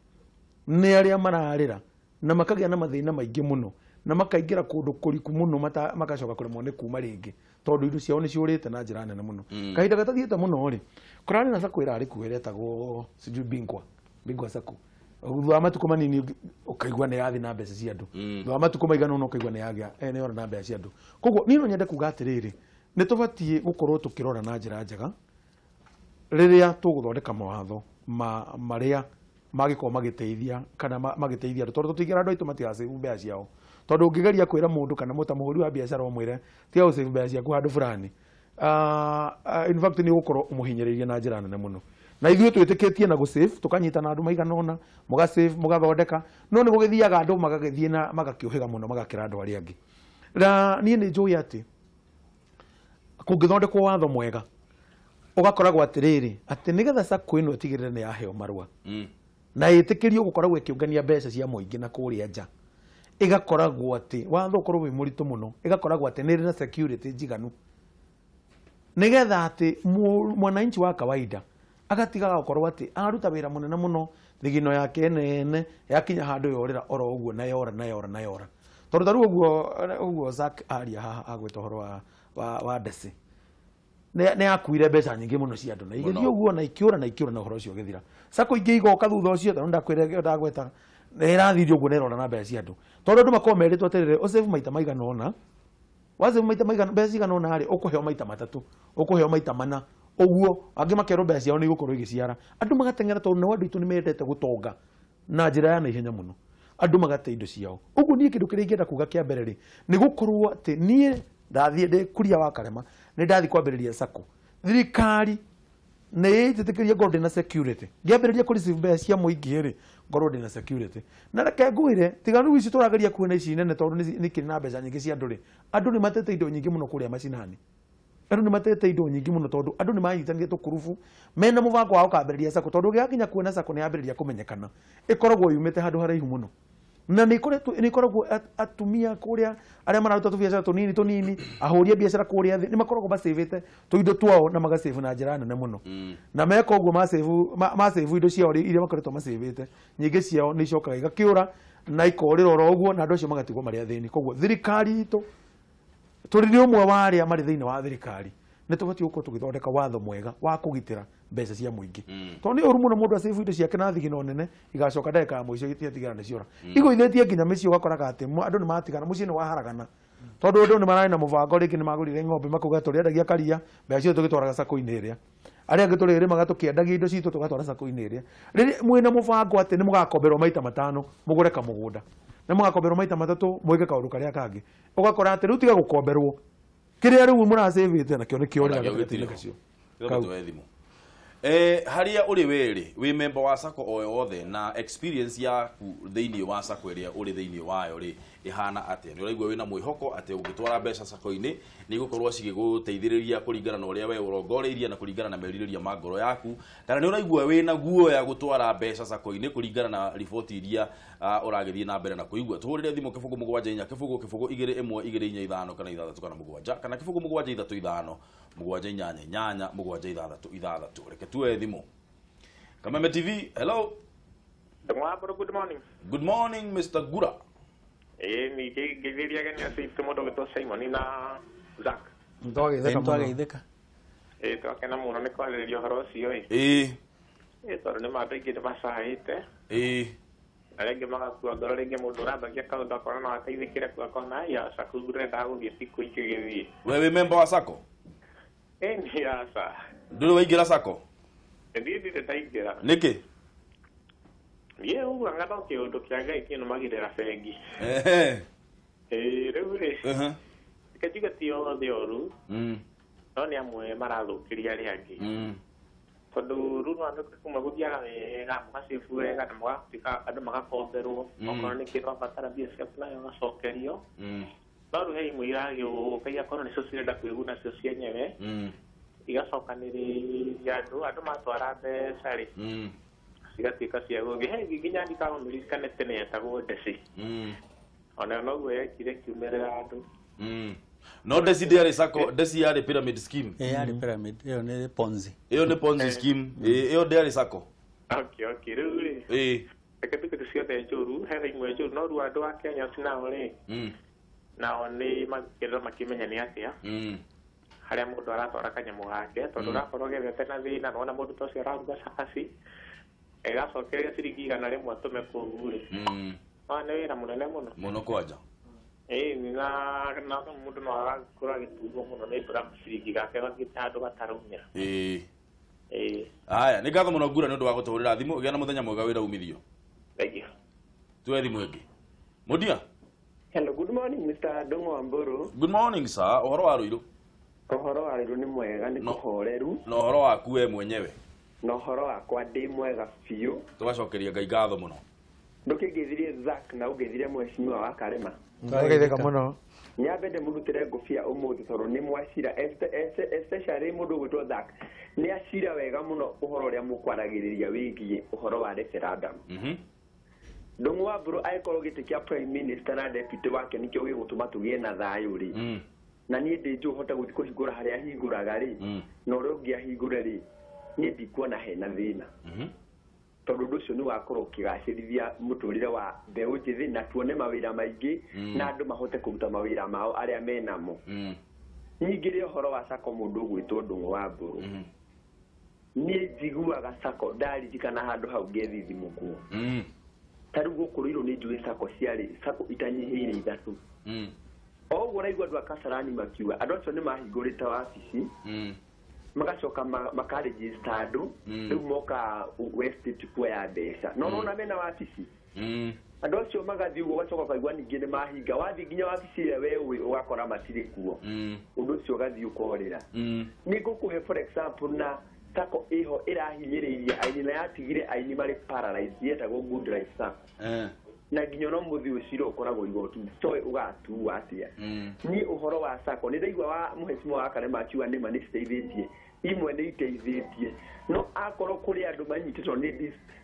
nĩ arĩa mararĩra na makagĩa na mathĩna maingĩ mũno na makaingĩra kũndũ kũriku mũno magacoka kũremwo nĩ kuma rĩngĩ tondũ indo ciao nĩ ciũrĩte na njĩra nene mũno kahinda gatathiĩte mũno rĩ kũrarĩ na Sacco ĩrarĩ kuo ĩretagwo sijui Bingwa Sacco thutha wa matukũ manini ũkaigua nĩ yathi na mbeca cia andũ thutha wa matukũ maigana ũna ũkaigua nĩ yagĩa nĩ yora na mbeca cia andũ koguo niĩ no nyende kuga atĩrĩrĩ nĩ tũbatiĩ gũkorwo tũkĩrora na njĩra njega rĩrĩa tũgũthondeka mawatho marĩa magĩkorwo magĩteithia kana magĩteithia andũ tondũ tũtigĩra andũ aitũ matigacĩbu mbeca ciao tondũ ũngĩgeria kwĩra mũndũ kana mũhũri wa biacara ũmwĩre tiga gũcĩbu mbeca ciaku handũ fulani in fact nĩ ũgũkorwo ũmũhinyĩrĩirie na njĩra nene mũno na ithuĩ twĩtĩkĩtie na gũcĩbu tũkanyitana andũ maigana ũna mũgacĩbu mũgathondeka no nĩ gũgĩthiaga andũ magagĩthiĩ na magakĩũhĩga mũno magakĩra andũ arĩa angĩ na niĩ nĩ njũĩ atĩ kũngĩthondekwo watho mwega ũgakoragwo atĩrĩrĩ atĩ nĩgetha Sacco ĩno ĩtigĩrĩre nĩ yaheo marũa na ĩtĩkĩrio gũkoragwo ĩkĩũngania mbeca cia mũingĩ na kũrĩa nja ĩgakoragwo atĩ watho ũkorwo wĩ mũritũ mũno ĩgakoragwo atĩ nĩ ĩrĩ na security njiganu nĩgetha atĩ mwananchi wa kawaida agatigaga gũkorwo atĩ aruta wĩra mũnene mũno thigino yake nene yakinya handũ yorĩra oro ũguo na yora tondũ ta rĩu ũguo Zack aria haha agwĩta ũhoro wa ndeci nĩ akuire mbeca nyingĩ mũno cia andũ na igĩthiĩ ũguo na ikĩũra na ũhoro ũcio ũgĩthira Sacco ingĩ igoka thutha ũcio tondũ ndakwĩra ndagweta nĩ ĩrathirio ũguo nĩ ĩrora na mbeca cia andũ tondũ andũ makorwo merĩtwo atĩrĩrĩ ũcĩbu maita maigana ũna wacĩbu maita maigana mbeca cigana ũna rĩ ũkũheo maita matatũ ũkũheo maita mana ũguo angĩ makerwo mbeca ciao nĩ igũkorwo igĩciara andũ magateng'era tondũ nao andũ aitũ nĩ mendete gũtonga na njĩra ya naihenya mũno andũ magate indo ciao ũguo niĩ kĩndũ kĩrĩa ingĩenda kuga kĩa mbere rĩ nĩ gũkorwo atĩ niĩ ndathiĩ ndĩ kuria wa karema nĩ ndathiĩ kwambĩrĩria Sacco thirikari nĩ ĩtĩkĩrie ngorwo ndĩna security ngĩambĩrĩria kũrĩcĩbu mbeca cia mũingĩ rĩ ngorwo ndĩna security na reke ngwĩre tiga rĩu ici tũrageria kuona ici nene tondũ nĩ kĩrĩ na mbeca nyingĩ cia andũ rĩ andũ nĩ matete indo nyingĩ mũno kũrĩa macinani andũ nĩ matete indo nyingĩ mũno tondũ andũ nĩ manyitanĩire tũkurubu mena mũbango wa gũkambĩrĩria Sacco tondũ ũngĩgakinya kuona Sacco nĩ yambĩrĩria kũmenyekana ĩkoragwo yumĩte handũ haraihu mũno na nĩ ikoragwo atumia kũrĩa arĩa mararuta tũbiacara tũnini ahũria biacara kũrĩa thĩ nĩ makoragwo macĩvĩte tũindo twao na magacĩvu na njĩra nene mũno na meka ũguo macĩvu indo ciao iria makoretwo macĩvĩte nyingĩ ciao nĩ icokaga igakĩũra na ikorĩra oro ũguo na andũ acio magatigwo marĩ athĩni koguo thirikari itũ tũrĩ nĩ ũmwe wa arĩa marĩ thĩinĩ wa thirikari nĩ tũbatiĩ gũkorwo tũgĩthondeka watho mwega wa kũgitĩra mbeca cia mũingĩ tondũ nĩ ũru mũno mũndũ acĩbu indo ciake na thigino nene igacoka ndagĩka ya mũico itigatigana nĩ ciora igũithĩtie nginya mĩciĩ ũgakoraga atĩ andũ nĩ matigana mũciĩ nĩ waharagana tondũ andũ nĩ mararĩ na mũbango rĩngĩ nĩ magũrire ng'ombe makauga tũrĩendagia karia mbeca ciothe tũgĩtwaraga Sacco-inĩ ĩrĩa aria angĩ tũrĩrĩmaga tũkĩendagia indo citũ tũgatwara sako-inĩ ĩrĩa rĩrĩa mwĩna mũbango atĩ nĩ mũgakomberwo maita 5 mũgũre kamũgũnda na mũgakomberwo maita 3 mwĩke kaũndũ karĩa kangĩ ũgakora atĩ rĩu tiga gũkomberwo kĩrĩa rĩu mũrasĩvĩte nakĩo nĩ kĩorĩra gatagatĩ-inĩ kacio haria uri weri wi member wa sako o yothe na experience yaku thiini wa sako iria uri thiini wayo ri ihana atia ni uraigua wina mwihoko ati ungitwara mbeca sako-ini ni gukorwo cigiguteithiriria kuringana na uria we urongoreirie na kuringana na meririria ma ngoro yaku kana ni uraigua wina guoya gutwara mbeca sako-ini kuringana na riboti iria uragithie na mbere na kuigua tuhurire thimu kibugu 7 kibugu 2 1 2 5 kana 6 kana 7 kana kibugu 7 3 5 7 8 7 6 reke tuwe thimu Kameme TV. Hello. Good morning. Good morning, Mr. Gura. Ni giviria gani asitu modo gito Simon na Zach. Ntogeitheka. Twakena muno ni kwaririo horo cio tondu ni mathingite macaite arenge magakua ngoro ringi mundu urathagia kaundu akona no ateithikire kwakona ya Sako ndurenda guthie siku iki githie. Wewe member wa Sako? Ni asa. Nduru waingira Sako? Ndithire taingira. Niki? Ye uga ngado kiundu kia Ngai kino magirira bengi. Riu ri. Kajiga tio thioru. No ni amwe marathukiria ri angi. Tondu runo andu kuma guthiaga wega mugacibu wega na mugatika andu magakomberwo okorwo ni kindu abatara mbia ciaku nayo gacokerio. No riu hei mwiragi ukaia korwo nicio cirenda kwiguna cio cienyewe igacokanĩrĩria andu matwara mbeca ri cigatuĩka cia gũthiĩ he nginya ndikaũririkane tene yetagwo Ndeci ona noguo yekire kiumĩrĩra andu no Ndeci ndĩarĩ Sako, Ndeci yarĩ pyramid scheme. Yarĩ pyramid, ĩyo nĩ Ponzi. Ĩyo nĩ Ponzi scheme, ĩyo ndĩarĩ Sako. Okay, rĩu rĩ reke tuke ciothe njũru he imwe njũru no rĩu andũ a Kenya cinao rĩ nao nĩ makĩmenya nĩ atĩa haria mundu aratwara kanyamũ gake tondu urakorwo gethete na thina nona mundu tocio araruga cabaci egacokeria ciringi 100 atume kũu rĩ nĩ wĩra mũnene mũno kwanja na mundu no arakorwo agĩtuurwo mũno nĩ mbura ciringi gake gathiĩte handũ gataraumĩra aya nĩ ngatho mũno Ngura nĩ ũndũ wa gũtũhũrĩra thimũ gĩa na mũthenya mwega wĩra umithio tuwe thimũ ĩngĩ Mudia. Hello, good morning Mr. Dongo Wamburu. Good morning sir, uhoro wa Ruiru? Uhoro wa Ruiru ni mwega ni kuhoreru. No uhoro waku we mwenyewe? No uhoro wakwa ndi mwega biũ. Tugacokeria Ngai ngatho mũno. Ndũkĩngĩthirie Zach na ũngĩthirie mheshimiwa wa Karema. Ngeithĩka mũno. Nyambe ndĩmũrutĩre ngũbia ũmũthĩ tondũ nĩ mwacira especially mũndũ ũgwĩtwo Zach nĩ acira wega mũno ũhoro ũrĩa mũkwaragĩrĩria wĩgiĩ ũhoro wa referendum. Dongo Wamburu aĩkorwo gĩtĩ kĩa prime minister na deputy wake nĩkĩo gĩgũtũma tũgĩe na thayũ rĩ na niĩ ndĩ njũhota gũthiĩ kũhingũra harĩa ahingũraga rĩ na ũrĩa ũngĩ ahingũre rĩ niĩ ndikuona hena thĩna tondũ ũndũ ũcio nĩ wakorwo ũkĩgacĩrithia mũtũrĩre wa mbeũ njĩthĩ na tuone mawĩra maingĩ na andũ mahote kũruta mawĩra mao arĩa menamo ningĩ rĩ ũhoro wa Sako mũndũ ũgwĩtwo Dongo Wamburu niĩ njiguaga Sako ndaririkana handũ hau ngethithimũkwo tariu gũkũrĩirwo nĩ njũĩ Sako ciarĩ Sako itanyihĩire 3 oguo ũraigua andũ a Kasarani makiuga andũ acio nĩ mahingũrĩte wabici magacoka makarĩgĩsta andũ rĩu moka West kuoya mbeca no nona mena wabici andũ acio magathiĩ ũguo ũgacoka ũkaigua ningĩ nĩ mahinga wathiĩ nginya wabici ĩrĩa we ũĩ ũgakora matirĩ kuo ũndũ ũcio ũgathiĩ ũkorĩra nĩ ngũkũhe for example na Sako iho irahinyĩrĩirie aini na yatigire aini marĩ paralyzed yetagwo Good Life Sako na nginya no muthi uciro ukoragwo igoti toy ugatuwa atia ni uhoro wa Sako ni ndaigua wa muhecimo wa Karema akiuga nĩ ma nĩ citeithĩtie imwe nĩ iteithĩtie no akorwo kũrĩ andũ manyitĩtwo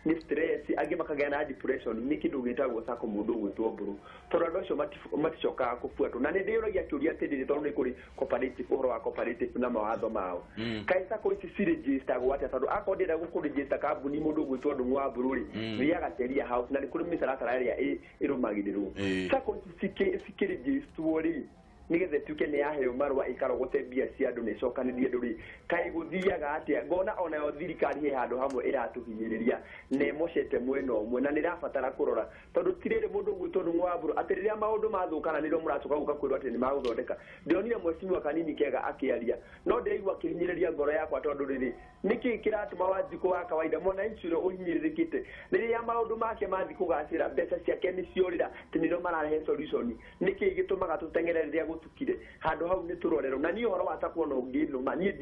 nĩ stress angĩ makagĩa na depression nĩ kĩndũ gĩtagwo Sako mũndũ gwĩtwo Mburu tondũ andũ acio maticokaga kũbuatwo na nĩ ndĩũragia kĩũria atĩrĩrĩ tondũ nĩ kũrĩ cooperative ũhoro wa cooperative na mawatho mao kaĩ Sako ici cirĩgĩstagwo atĩa tondũ akorwo ndĩrenda gũkũrĩgĩsta kambuni mũndũ gwĩtwo Dongo Wamburu rĩ thiaga Teria House na nĩ kũrĩ mĩtaratara ĩrĩa ĩrũmagĩrĩrwo Sako ici cikĩrĩgĩstwo rĩ nigethe tuke ni yaheo marwa ikarogote mbia cia andu ni cokanĩrie ndũrĩ kai gũthiaga atĩa ngona ona yo thirikari he handũ hamwe ĩratũhinyĩrĩria na ĩmocete mwena ũmwe na nĩ ĩrabatara kũrora tondũ tirĩrĩ mũndũ gwitũ nĩ Mwambũrũ atĩ rĩrĩa maũndũ mathũkana nĩrĩo mũracoka gũka kwĩrwo atĩ nĩ magũthondeka ndionire mweciria kanini kega akĩaria no ndĩraigua kĩhinyĩrĩria ngoro yakwa tondũ rĩrĩ nĩkĩ kĩratũma Wanjikũ wa kawaida mwananchi ũrĩa ũhinyĩrĩrĩkĩte rĩrĩa maũndũ make mathiĩ kũgacĩra mbeca ciake nĩ ciorĩra atĩ nĩrĩo mararehe solution nĩkĩ gĩtũmaga tũteng'ere rĩrĩa gũtukire handũ hau nĩ tũrorerwo na niĩ ũhoro wa SACCO no ngĩnũma niĩ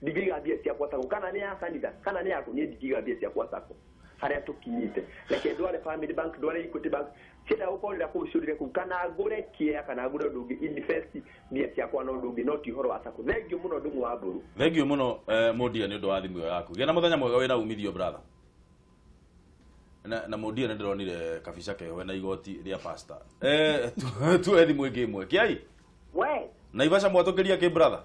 ndingĩiga mbia ciakwa SACCO kana nĩ ya kanitha kana nĩ yaku niĩ ndingĩiga mbia ciakwa SACCO harĩa tũkinyĩte reke ndware Family Bank ndware Equity Bank kĩrĩa ũkorĩra kũu ciũrire kũu kana ngũre kĩea kana ngũre ũndũ ũngĩ invest mbia ciakwa na ũndũ ũngĩ no ti ũhoro wa SACCO thengiũ mũno ndĩ Mwambũrũ thengiũ mũno Mũndia nĩ ũndũ wa thimũ yaku gĩa na mũthenya mwega wĩna umithio brother na Mũndia nĩ ndĩronire kabica keho na igoti rĩa pastor tuwe thimũ ĩngĩ ĩmwe kĩai we Naivasha mwatũkĩria kĩ brother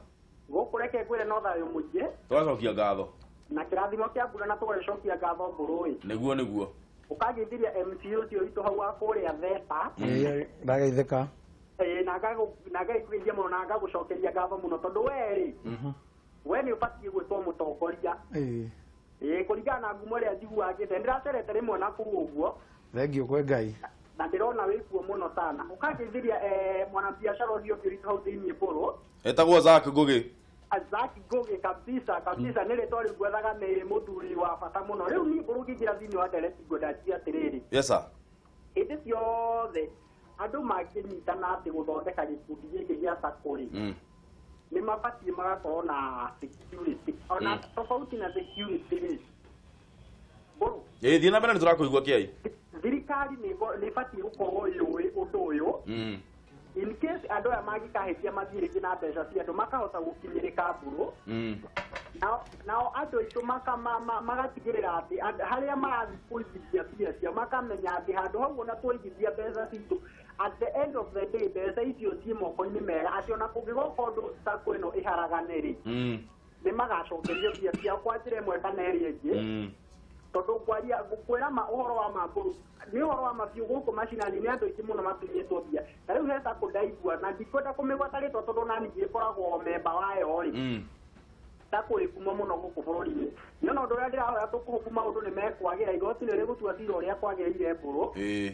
gũkũreke kwĩre no thayũ mũingĩ twacokia ngatho na kĩrathimo kĩa mbura na tũgĩcokia ngatho Mbũrũ nĩguo ũkagĩthiria MC ũcio witũ hau wa kũrĩa Theta ndageithĩka na ngagĩkũgeithia mũno na ngagũcokeria ngatho mũno tondũ we we nĩ ũbatiĩ gwĩtwo mũtongoria kũringana na ngumo ĩrĩa njiguagĩte ndĩracerete rĩmwe na kũu ũguo thengiũ kwĩ Ngai na ndĩrona wĩkuo mũno sana ũkagĩthiria mwanabiacara ũcio ũngĩ witũ hau thĩinĩ Mbũrũ etagwo Zack Ngũgĩ Azaki Ngũgĩ kabisa nĩ rĩtwa rĩu ngwethaga nĩ mũthuri wa bata mũno rĩu niĩ Mbũrũ ngĩingĩra thĩinĩ wa ndereti ngwendagia atĩrĩrĩ yes sir hĩndĩ ciothe andũ mangĩnyitana atĩ gũthondeka gĩkundi gĩkĩ gĩa SACCO rĩ nĩ mabatiĩ magakorwo na security ona tofauti na security rĩ Mbũrũ thiĩ na mbere nĩ tũrakũigua kĩai thirikari nĩ ĩbatiĩ gũkorwo yũĩ ũndũ ũyũ in case andũ aya mangĩkahĩtia mathiĩ rĩngĩ na mbeca cia andũ makahota gũkinyĩrĩka Mbũrũ nao andũ aitũ magatigĩrĩra atĩ harĩa marathiĩ kũigithia mbia ciao makamenya atĩ handũ hau ona twaigithia mbeca citũ at the end of the day mbeca icio ciĩ moko-inĩ mega atĩ ona kũngĩgoka ũndũ SACCO ĩno ĩharagane rĩ nĩ magacokerio mbia ciao kwa njĩra ĩmwe kana ĩrĩa ĩngĩ tondũ kwĩra ũhoro wa Mbũrũ nĩ ũhoro wa mabiũ gũkũ macinani nĩ andũ aingĩ mũno matunyĩtwo mbia na rĩu he SACCO ndaigua na ndikwenda kũmĩgwata rĩtwa tondũ nani ngĩkoragwo memba wayo rĩ SACCO ĩkumo mũno gũkũ bũrũri-inĩ no na ũndũ ũrĩa ndĩrahoya tũkũhũku maũndũ nĩ mekwagĩra igoti nĩ rĩgũtua cira ũrĩa kwagĩrĩire Mbũrũ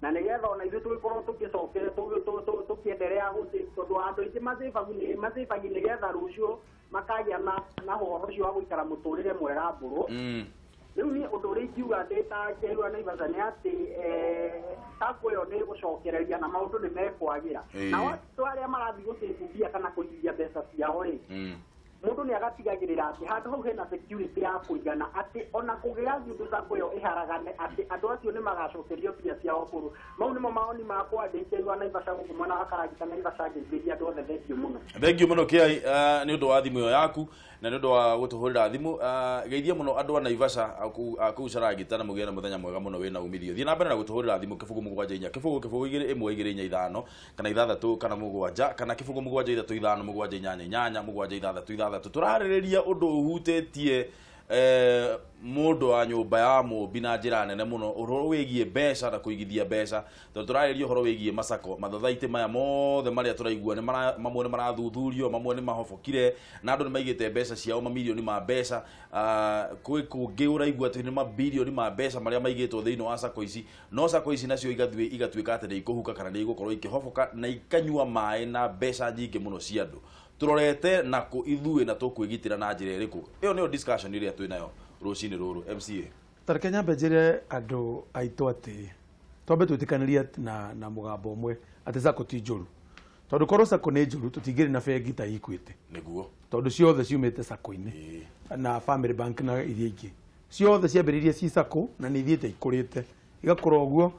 na nĩgetha ona ithuĩ tũgĩkorwo tũgĩcokere tũkĩenderea tondũ andũ aingĩ macĩbagia nĩgetha rũciũ makagĩa na ũhoro ũcio wa gũikara mũtũrĩre mwega Mbũrũ rĩu niĩ ũndũ ũrĩa ingiuga ndĩ ta kĩrua Naivasha nĩ atĩ SACCO ĩyo nĩ ĩgũcokereria na maũndũ nĩ mekwagĩra nao andũ arĩa marathiĩ gũcĩmbia kana kũigithia mbeca ciao rĩ mũndũ nĩ agatigagĩrĩra atĩ handũ hau hena security ya kũigana atĩ ona kũgĩathiĩ ũndũ SACCO ĩyo ĩharagane atĩ andũ acio nĩ magacokerio mbia ciao Mbũrũ mau nĩmo mawoni makwa ndĩ kĩrua Naivasha gũkũ mwena wa Karagita Naivasha ngĩithĩria andũ othe thengio mũno kĩai nĩ ũndũ wa thimũ ĩyo yaku na nĩ ũndũ wa gũtũhũrĩra thimũ geithia mũno andũ a Naivasha kũu Karagita na mũgĩe na mũthenya mwega mũno wĩna umithio thiĩ na mbere na gũtũhũrĩra thimũ kĩbũgũ mũgwanja inya kĩbũgũ 2 kana 6 kana 7 kana kĩbũgũ mũgwanja 3 mũgwanja 8 mũgwanja 6 tũrarĩrĩria ũndũ ũhutĩtie mũndũ wa nyũmba ya mũmbi na njĩra nene mũno ũhoro wĩgiĩ mbeca na kũigithia mbeca tondũ tũrarĩrĩria ũhoro wĩgiĩ SACCO mathothaitĩ maya mothe marĩa tũraigua mamwe nĩ marathuthurio mamwe nĩ mahobokire na andũ nĩ maigĩte mbeca ciao mamirioni ma mbeca kwĩ kũngĩ ũraigua atĩ nĩ mabilioni ma mbeca marĩa maigĩtwo thĩinĩ wa SACCO ici no SACCO ici nacio igatuĩka atĩ nĩ ikũhuka kana nĩ igũkorwo ikĩhoboka na ikanyua maĩ na mbeca nyingĩ mũno cia andũ turorete na ku ithuĩ na tũkwĩgitĩra na njĩra ĩrĩkũ ĩyo nĩyo discussion ĩrĩa twĩ nayo rũcinĩ rũrũ MCA tareke nyambe njĩre andũ aitũ atĩ twambe twĩtĩkanĩrie na mũgambo ũmwe atĩ SACCO ti njũru tondũ korwo SACCO nĩ njũru tũtingĩrĩ na bengi ta Equity nĩguo tondũ ciothe ciumĩte SACCO-inĩ na Family Bank na iria ingĩ ciothe ciambĩrĩirie ci SACCO na nĩ ithiĩte ikũrĩte igakorwo ũguo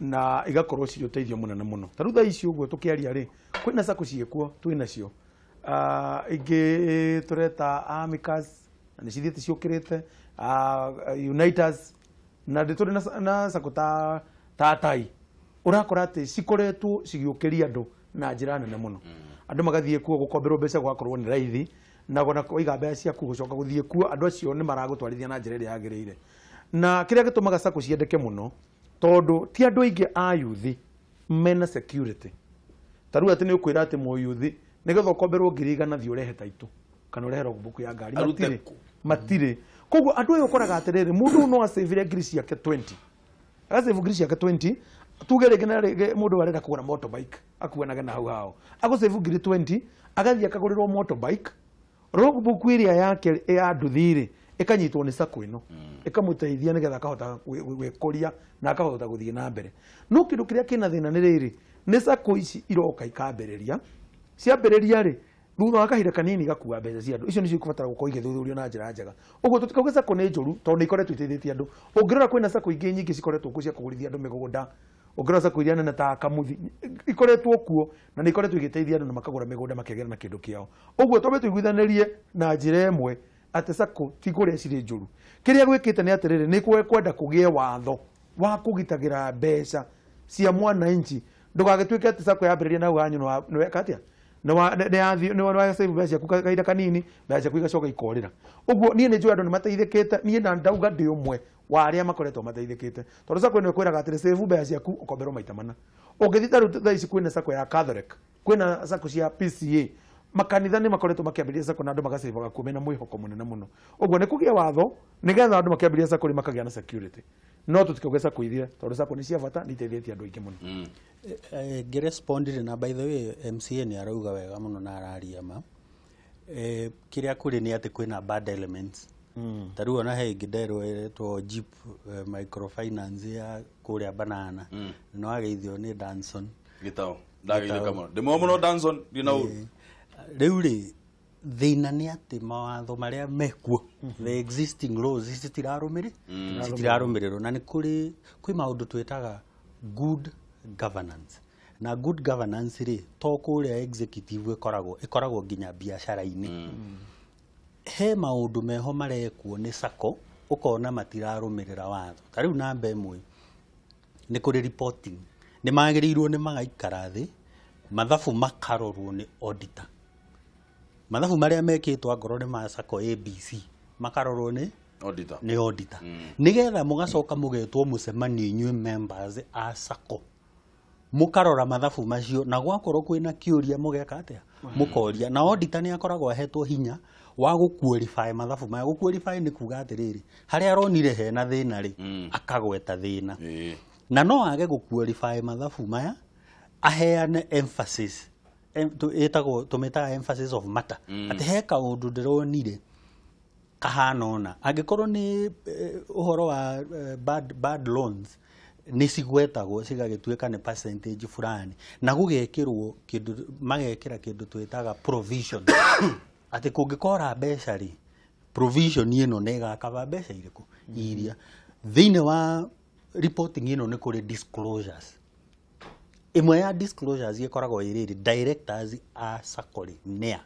na igakorwo cirĩ ũteithio mũnene mũno tarĩu thaa ici ũguo tũkĩaria rĩ kwĩna SACCO ciĩkuo twĩ nacio ingĩ tureta Amicus na nĩ cithiĩte ciũkĩrĩte Uniters na ndĩtũrĩ na SACCO ta Thothaiti ũrakora atĩ cikoretwo cigĩũkĩria andũ na njĩra nene mũno andũ magathiĩ kuo gũkomberwo mbeca gwakorwo nĩ raithi na gona kũiga mbeca ciaku gũcoka gũthiĩ kuo andũ acio nĩ maragũtwarithia na njĩra ĩrĩa yagĩrĩire na kĩrĩa gĩtũmaga SACCO ciendeke mũno tondũ ti andũ aingĩ a youth mena security taru ati ni ukwira ati moyuthi nigetha ukomberwo ngiri igana thi urehe taitu kana urehe logbook ya ngari matire koguo andu ayo koraga atiriri mundu no asevire ngiri ciake 20 agasave ngiri ciake 20 tuge rege na rege mundu arenda kugura motorbike akuanaga na hau hao agusave ngiri 20 agathii akagurirwo motorbike logbook iria yake ya nduthiri ikanyitwo ni sako ino ikamuteithia nigetha akahota gwikoria na akahota guthii na mbere no kindu kiria kina thina ni riri ni sako ici iroka ikambereria ciambĩrĩria rĩ thutha wa kahinda kanini gakua mbeca cia andũ icio nĩcio ikubatara gũkorwo igĩthuthurio na njĩra njega ũguo tũtikauge sako nĩ njũru tondũ nĩ ikoretwo iteithĩtie andũ ũngĩrora kwĩna sako ingĩ nyingĩ cikoretwo kuo cia kũgũrithia andũ mĩgũnda ũngĩrora sako iria nene ta Kamuthi ikoretwo kuo na nĩ ikoretwo igĩteithia andũ na makagũra mĩgũnda makĩgĩa na kĩndũ kĩao ũguo twambe tũiguithanĩrie na njĩra ĩmwe atĩ sako ti kũrĩa cirĩ njũru kĩrĩa gwĩkĩte nĩ atĩrĩrĩ nĩ kwenda kũgĩe watho wa kũgitagĩra mbeca cia mwananchi ndũgagĩtuĩke atĩ sako yambĩrĩria na hau hanyu nĩ weka atĩa nĩ wa save mbeca ciaku kahinda kanini mbeca ciaku igacoka ikorĩra ũguo niĩ nĩ njũĩ andũ nĩ mateithĩkĩte niĩ na ndauga ndĩ ũmwe wa arĩa makoretwo mateithĩkĩte tondũ sako nĩ kwĩraga atĩ save mbeca ciaku ũkomberwo maita mana ũngĩthiĩ tarĩu thaa ici kwĩna sako ya Catholic kwĩna sako cia PCA makanitha nĩ makoretwo makĩambĩrĩria sako na andũ magacabaga kuo mena mwĩhoko mũnene mũno ũguo nĩ kũgĩa watho nĩgetha andũ makĩambĩrĩria sako makagĩa na security no tutikauge sako ithire tondũ sako nĩ cia bata nĩ iteithĩtie andũ aingĩ mũno ngĩrespondire na by the way MCA nĩ arauga wega mũno na araria ma kĩrĩa kũrĩ nĩ atĩ kwĩna bad elements tarĩu ona he ĩngĩ nderwo ĩretwo Jeep microfinance ya kũrĩa Banana nĩ wageithio nĩ Danson gĩtao ndageithio mũno ndĩmwe mũno Danson rĩu rĩ thĩna nĩ atĩ mawatho marĩa mekuo the existing laws citirarũmĩrĩrwo na nĩ kwĩ maũndũ twĩtaga good governance na good governance rĩ to kũrĩa executive ĩkoragwo nginya biacara-inĩ he maũndũ meho marekwo nĩ sako ũkona matirarũmĩrĩra watho tarĩu namba ĩmwe nĩ kũrĩ reporting nĩ magĩrĩirwo nĩ magaikara thĩ mathabu makarorwo nĩ auditor mathabu marĩa mekĩtwo angorwo nĩ ma sako ABC makarorwo nĩ auditor nigetha mũgacoka mũgetwo mũcemanio inyuĩ members a sako mũkarora mathabu macio na gwakorwo kwĩna kĩũria mũgeka atĩa mũkoria na auditor nĩ akoragwo ahetwo hinya wa gũqualify mathabu maya gũqualify nĩ kuga atĩrĩrĩ harĩa aronire hena thĩna rĩ akagweta thĩna na no age gũqualify mathabu maya aheane emphasis tũmĩtaga emphasis of matter atĩ he kaũndũ ndĩronire kahana ũna angĩkorwo nĩ ũhoro wa bad loans nĩ cigwetagwo cigagĩtuĩka nĩ percentage fulani na gũgekĩrwo kĩndũ magekĩra kĩndũ twĩtaga provision atĩ kũngĩkora mbeca rĩ provision ĩno nĩ ĩgakaba mbeca irĩkũ iria thĩinĩ wa reporting ĩno nĩ kũrĩ disclosures imwe ya disclosures ĩkoragwo ĩrĩrĩ directors a sako nĩa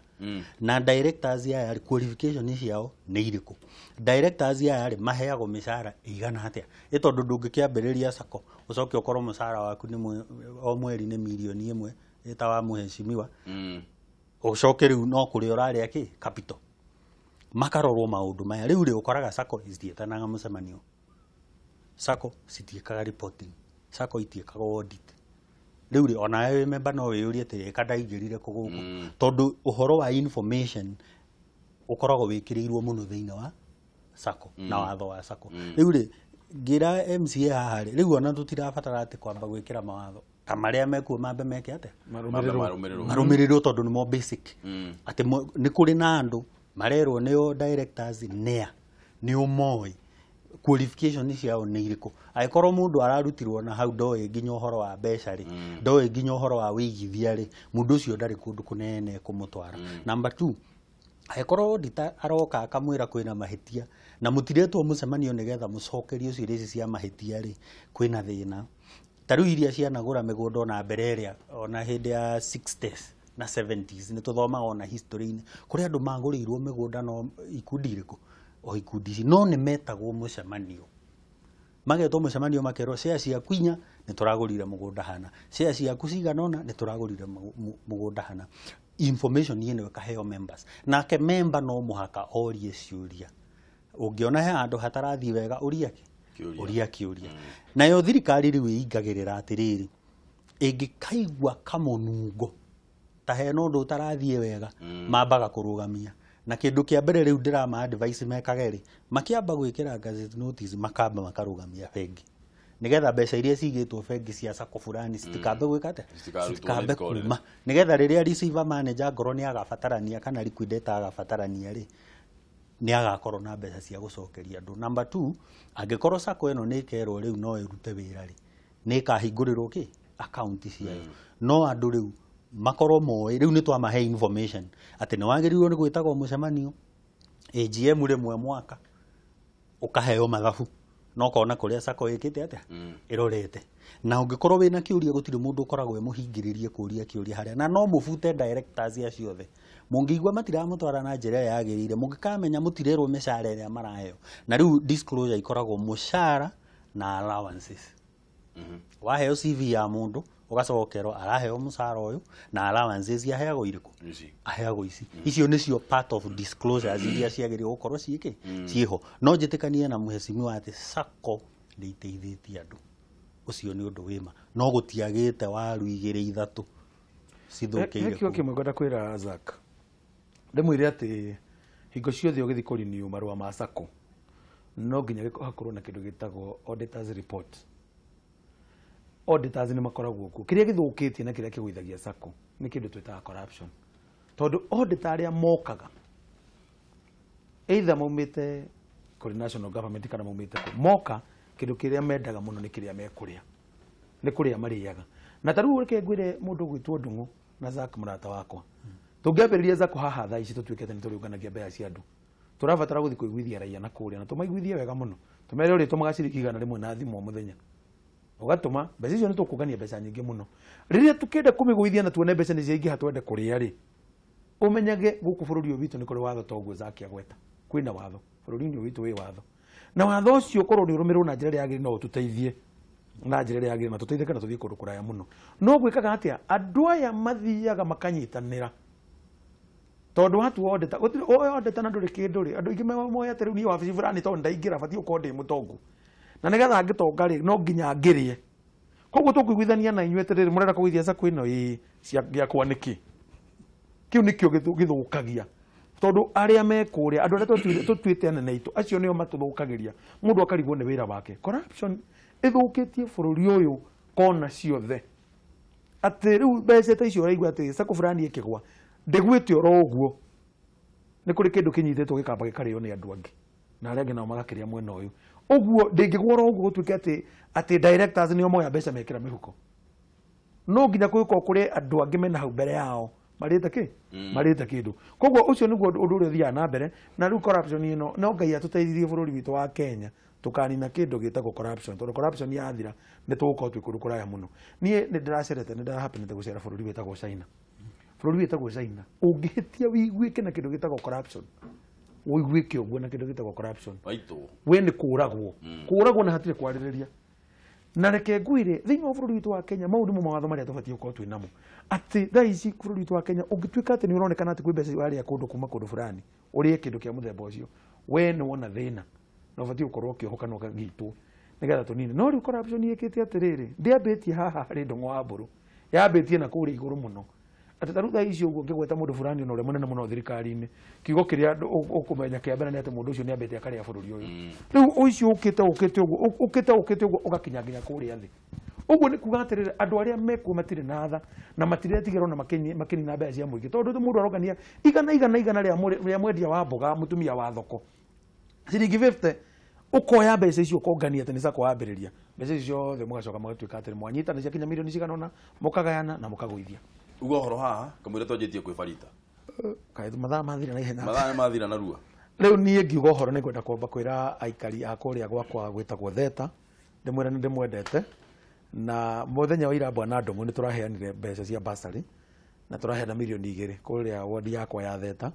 na directors aya qualification ciao nĩ irĩkũ directors aya maheagwo mĩcara ĩigana atĩa tondũ ndũngĩkĩambĩrĩria sako ũcoke ũkorwo mũcara waku nĩ o mweri nĩ mirioni 1 eta wa mũheshimiwa ũcoke rĩu no kũrĩ ũrarĩa kĩ capital makarorwo maũndũ maya rĩu rĩ ũkoraga sako citiĩtanaga mũcemanio sako citiĩkaga reporting sako itiĩkaga audit rĩu rĩ ona wewe member no wĩyũrie atĩ kandaingĩrire kũgũkũ tondũ ũhoro wa information ũkoragwo wĩkĩrĩirwo mũno thĩinĩ wa sako na watho wa sako rĩu rĩ ngira MCA haha rĩu ona tũtirabatara atĩ kwamba gwĩkĩra mawatho ta marĩa mekuo mambe meke atĩ marũmĩrĩrwo tondũ nĩmo basic atĩ nĩ kũrĩ na andũ marerwo nĩo directors nĩa nĩ ũmoĩ qualification ciao nĩ irĩkũ angĩkorwo mũndũ ararutirwo na hau ndoĩ nginya ũhoro wa mbeca rĩ ndoĩ nginya ũhoro wa wĩigithia rĩ mũndũ ũcio ndarĩ kũndũ kũnene kũmũtwara number 2 angĩkorwo auditor aroka akamwĩra kwĩna mahĩtia na mũtiretwo mũcemanio nĩgetha mũcokerie ciũria ici cia mahĩtia rĩ kwĩna thĩna tarĩu iria cianagũra mĩgũnda ona mbere ĩrĩa ona hĩndĩ ya 60s na 70s nĩ tũthomaga ona history-inĩ kũrĩ andũ magũrĩirwo mĩgũnda no ikundi irĩkũ o ikundi ici no nĩ metagwo mũcemanio magetwo mũcemanio makerwo share ciaku inya nĩ tũragũrire mũgũnda hana share ciaku cigana ona nĩ tũragũrire mũgũnda hana information ĩno ĩkaheo members nake member no mũhaka orie ciũria ũngĩona he handũ hatarathiĩ wega ũria kĩũria nayo thirikari rĩu ĩingagĩrĩra atĩrĩrĩ ĩngĩkaigua kamũnungo ta hena ũndũ ũtarathiĩ wega mambaga kũrũgamia na kĩndũ kĩa mbere rĩu ndĩrama advice mekage rĩ makĩamba gwĩkĩra gazette notice makamba makarũgamia bengi nigetha mbeca iria cigĩtwo bengi cia sako fulani citikambe gwĩka atĩa citikambe kuma nigetha rĩrĩa receiver manager ngoro nĩ agabatarania kana liquidator agabatarania rĩ nĩ agakorwo na mbeca cia gũcokeria andũ. Number 2 angĩkorwo sako ĩno nĩ ĩkerwo rĩu no ĩrute wĩra rĩ nĩ ĩkahingũrĩrwo kĩ account ciayo no andũ rĩu makorwo moĩ rĩu nĩ twamahe information atĩ nĩ wagĩrĩirwo nĩ gwĩtagwo mũcemanio AGM rĩmwe mwaka ũkaheo mathabu no kona kũrĩa sako ĩkĩte atĩa ĩrorete na ũngĩkorwo wĩna kĩũria gũtirĩ mũndũ ũkoragwo mũhingĩrĩrie kũria kĩũria harĩa na no mũbute directors acio othe mũngĩigua matiramũtwara na njĩra ĩrĩa yagĩrĩire mũngĩkamenya mũtirerwo mĩcara ĩrĩa maraheo na rĩu disclosure ikoragwo mũcara na allowances waheo CV ya mũndũ ugacokerwo araheo mũcara ũyũ na allowances aheagwo irĩkũ aheagwo ici icio nĩcio part of disclosures iria ciagĩrĩirwo gũkorwo ciĩkĩ ciĩho no njĩtĩkanie na mũhecimiwa atĩ sako ndĩiteithĩtie andũ ucio nĩ ũndũ wĩma no gũtiagĩte waru 2-3 cithũkĩire kĩo kĩmwe ngwenda kwĩra Zak ndĩmwĩre atĩ hingo ciothe ũgĩthiĩ kũrenew marũa ma sako no nginya hakorwo na kĩndũ gĩtagwo auditors report. Auditors nĩ makoragwo kuo kĩrĩa gĩthũkĩtie na kĩrĩa kĩgũithagia sako nĩ kĩndũ twĩtaga corruption tondũ auditor arĩa mokaga either maumĩte kũrĩ national government kana maumĩte moka kĩndũ kĩrĩa mendaga mũno nĩ kĩrĩa mekũrĩa nĩ kũrĩa marĩaga na tarĩu reke ngwĩre mũndũ gwĩtwo Ndung'u na Zak mũrata wakwa tũngĩambĩrĩria Zak haha thaa ici tũtuĩkĩte nĩ tũrĩũnganagia mbeca cia andũ tũrabatara gũthiĩ kũiguithia raia na kũrĩa na tũmaiguithie wega mũno tũmere ũrĩa tũmaga ciringi 100 rĩmwe na thimũ mũthenya ugatuma mbeca icio nĩ tũkũgania mbeca nyingĩ mũno rĩrĩa tũkĩenda kũmĩgũithia na tuone mbeca nĩ ciaingĩha twende kũrĩa rĩ ũmenyage gũkũ bũrũri ũyũ witũ nĩ kũrĩ watho toguo Zak agweta kwĩna watho bũrũri-inĩ ũyũ witũ wĩ watho na watho ũcio korwo nĩ ũrũmĩrĩrwo na njĩra ĩrĩa yagĩrĩire no ũtũteithie na njĩra ĩrĩa yagĩrĩire na tũteithĩke na tũthiĩ kũndũ kũraya mũno no gwĩkaga atĩa andũ aya mathiaga makanyitanĩra tondũ watu auditor auditor na ndũrĩ kĩndũ rĩ andũ aingĩ moya atĩ rĩu niĩ wabici fulani tondũ ndaingĩra batiĩ gũkorwo ndĩ mũtongu na nĩgetha ngĩtonga rĩ no nginya ngĩrĩe koguo tũkũiguithania na inyuĩ atĩrĩrĩ mũrenda kũgũithia sako ĩno gĩakwa nĩkĩ kĩu nĩkĩo gĩthũkagia tondũ arĩa mekũrĩa andũ arĩa tũtuĩte anene aitũ acio nĩo matũthũkagĩria mũndũ akarigwo nĩ wĩra wake. Corruption ĩthũkĩtie bũrũri ũyũ kona ciothe atĩ rĩu mbeca ta icio ũraigua atĩ sako fulani ĩkĩgwa ndĩgwĩte oro ũguo nĩ kũrĩ kĩndũ kĩnyitĩtwo gĩkamba gĩkarĩo nĩ andũ angĩ na arĩa angĩ nao magakĩrĩa mwena ũyũ ũguo ndĩngĩgwa oro ũguo gũtuĩke atĩ directors nĩo moya mbeca mekĩra mĩhuko no nginya gũgĩkorwo kũrĩ andũ angĩ mena hau mbere yao marĩte kĩ marĩte kĩndũ koguo ũcio nĩguo ũndũ ũrĩa ũthiaga na mbere na rĩu corruption ĩno no Ngai atũteithirie bũrũri witũ wa Kenya tũkanina kĩndũ gĩtagwo corruption tondũ corruption yathira nĩ tũgũkorwo twĩ kũndũ kũraya mũno. Niĩ nĩ ndĩracerete nĩ ndĩrahapenete gũcera bũrũri wĩtagwo China bũrũri wĩtagwo China ũngĩhĩtia wĩiguĩke na kĩndũ gĩtagwo corruption wĩiguĩke ũguo na kĩndũ gĩtagwo corruption we nĩ kũragwo na hatirĩ kwarĩrĩria na reke ngwĩre thĩinĩ wa bũrũri witũ wa Kenya maũndũ mo mawatho marĩa tũbatiĩ gũkorwo twĩ namo atĩ thaa ici bũrũri witũ wa Kenya ũngĩtuĩka atĩ nĩ ũronekana atĩ kwĩ mbeca warĩa kũndũ kuma kũndũ fulani ũrĩe kĩndũ kĩa mũthemba ũcio we nĩ wona thĩna na ũbatiĩ gũkorwo ũkĩohoka na ũkagitwo nĩgetha tũnine no rĩu corruption yĩkĩte atĩrĩrĩ ndĩambĩtie haha harĩ Ndung'u wa Mbũrũ yambĩtie na kũrĩa igũrũ mũno atĩ tarĩu thaa ici ũguo ũngĩgweta mũndũ fulani na ũrĩa mũnene mũno thirikari-inĩ kiugo kĩrĩa ũkũmenya kĩa mbere nĩ atĩ mũndũ ũcio nĩ ambĩte akarĩa bũrũri ũyũ rĩu ũcio ũkĩte ũguo ũgakinya nginya kũrĩa thĩ ũguo nĩ kuga atĩrĩrĩ andũ arĩa mekuo matirĩ na tha na matiretigĩrwo na makinina mbeca cia mũingĩ tondũ mũndũ arongania igana rĩa mwendia wa mboga mũtumia wa thoko ciringi 50 ukoya mbeca icio ũkongania atĩ nĩ sako wambĩrĩria mbeca icio ciothe mũgacoka mũgatuĩka atĩ mwanyita nĩ ciakinya milioni cigana ũna mũkagayana na mũkagũithia ugo horo haha kamwĩra twanjĩtie kwĩbarita kaĩ mathaa mathira na ihenya mathaa mathira na rua rĩu niĩ ngiuga ũhoro nĩ ngwenda kwamba kwĩra aikari a kũrĩa gwakwa gwĩtagwo Theta ndĩmwĩra nĩ ndĩmwendete na mũthenya wa ira Bwana Ndung'u nĩ tũraheanire mbeca cia basarĩ na tũraheana milioni 2 kũrĩa wodi yakwa ya Theta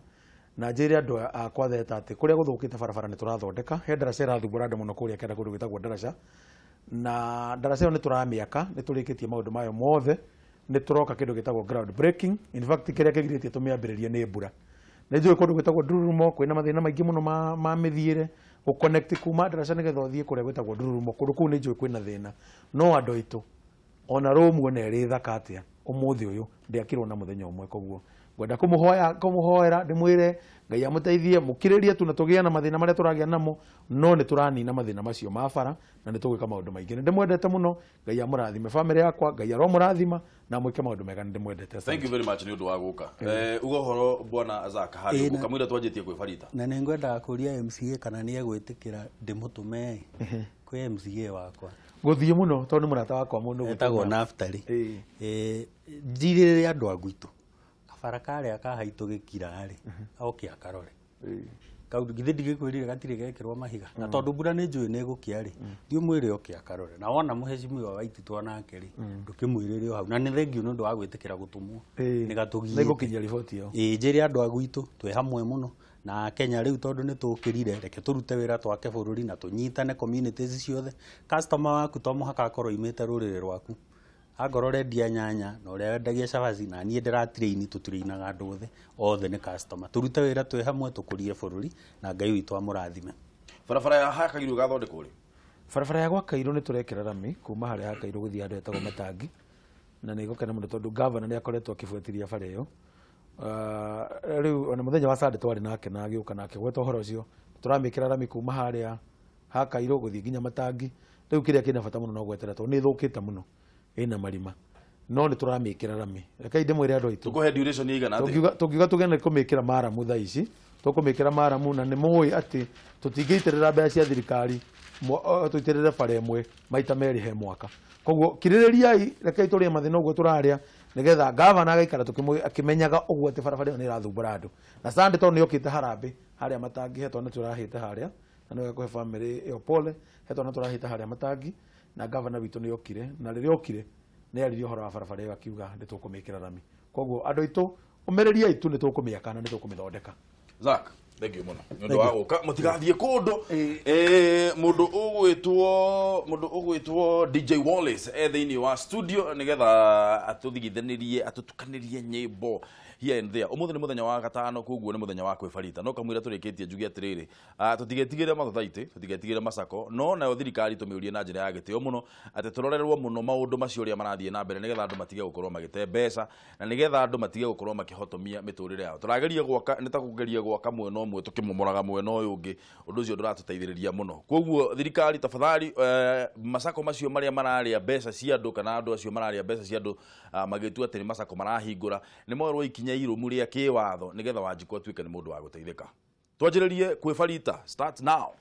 na njĩre andũ akwa Theta atĩ kũrĩa gũthũkĩte barabara nĩ tũrathondeka he ndaraca ĩrathumbũra andũ mũno kũrĩa kenda kũndũ gwĩtagwo ndaraca na ndaraca ĩyo nĩ tũramĩaka nĩ tũrĩkĩtie maũndũ mayo mothe nĩ tũroka kĩndũ gĩtagwo ground breaking in fact kĩrĩa kĩgirĩtie tũmĩambĩrĩrie nĩ mbura nĩ njũĩ kũndũ gwĩtagwo Ndururumo kwĩna mathĩna maingĩ mũno ma mĩthiĩre gũconnect kuma ndaraca nĩgetha ũthiĩ kũrĩa gwĩtagwo Ndururumo kũndũ kũu nĩ njũĩ kwĩna thĩna no andũ aitũ ona muone ri thaka atia umuthi uyu ndiakirwo na muthenya umwe koguo ngwenda kumuhoera ndimwire Ngai amuteithie mukiririe tu na tugia na mathina maria turagia namo no ni turanina mathina macio mabara na ni tugwika maundu maingi ndimwendete muno Ngai amurathime family yakwa Ngai aromurathima na mwike maundu mega ndimwendete. Thank you very much ni undu wa guka ugohoro bwana Zaka hari ukamwira twanjitie kwibarita na ningwenda kuria MCA kana ni egwitikira ndimutume kwi MCA wakwa guthie muno tondu murata wakwa mundu gwetagwo Naftali njirire andu agwitu kabara karia kahaitu gikira ri oke akarore kaundu githe ndigikwirire gatire gekirwo mahiga na tondu mbura ni njui ni gukia ri ndi mwire oke akarore na wona muhecimu wa waiti twanake ri ndukimwirire hau na ni thengiu nundu wa gwitikira gutumwo ni gatugi ni gukinya riboti yo njiri andu agwitu twe hamwe muno na Kenya riu tondu ni tukirire reke turute wira twake bururi na tunyitane communities ciothe customer waku to muhaka akorwo imite rurire rwaku agorore ndia nyanya na uria wendagia cabaci na nie ndira train tuturainaga andu othe ni customer turute wira twe hamwe tukurie bururi na Ngai witu amurathime. Barabara ya Hakairo gathondekwo ri barabara ya Hakairo ni turekera rami kuma haria Hakairo guthia andu etagwo matangi na ni gukena muno tondu governor ni akoretwo akifuatilia bara iyo riu ona muthenya wa Sunday twari nake na agiuka nake gweta horo ucio turamikira rami kuma haria Hakairo guthia nginya matangi riu kiria kina bata muno no gwetera tondu ni thukite muno ina marima no ni turamikira rami reka inde mwire andu aitu tukuhe duration igana athi tukiuga tugenda kumikira maramu thaa ici tukumikira maramu na ni muyi ati tutingeitirira mbeca cia thirikari tuitirire bara imwe maita meri he mwaka koguo kiriririai reka iturie mathina uguo turaria nigetha gavana agaikara akimenyaga uguo ati barabara ni irathumbura andu na Sunday tondu yokite harambe haria matangi hetwa ni turahite haria na no yakwe family iyo pole hetwa ni turahite haria matangi na gavana witu ni yokire na riria yokire ni aririo horo wa barabara iyo akiuga ni tukumikira rami koguo andu aitu umereria itu ni tukumiaka na ni tukumithondeka. Zak thank you muno ndu wa guka mutigathie kundu mundu ugwitwo DJ Wallace thiini wa studio nigetha atuthigithanirie atutukanirie nyimbo here and there umuthi ni muthenya wa gatano koguo ni muthenya wa kwibarita no kamwira turikitie njugi atiriri tutigetigire Thothaiti tutigetigire Masako no nayo thirikari tumiurie na njira ya gitio muno ati turorerwo muno maundu macio ria marathie na mbere nigetha andu matige gukorwo magite mbeca na nigetha andu matige gukorwo makihotomia miturire yao turageria gwaka nitakugeria gwaka mwena umwe tukimomoraga mwena uyu ungi undu ucio nduratutaithiriria muno koguo thirikari tafadhali Masako macio maria mararia mbeca cia andu kana andu acio mararia mbeca cia andu magitu ati ni Masako marahingura ni morwo ikinya irumu ria kiwatho nigetha Wanjiku atuike ni mundu wa guteithika twanjiririe kwibarita start now.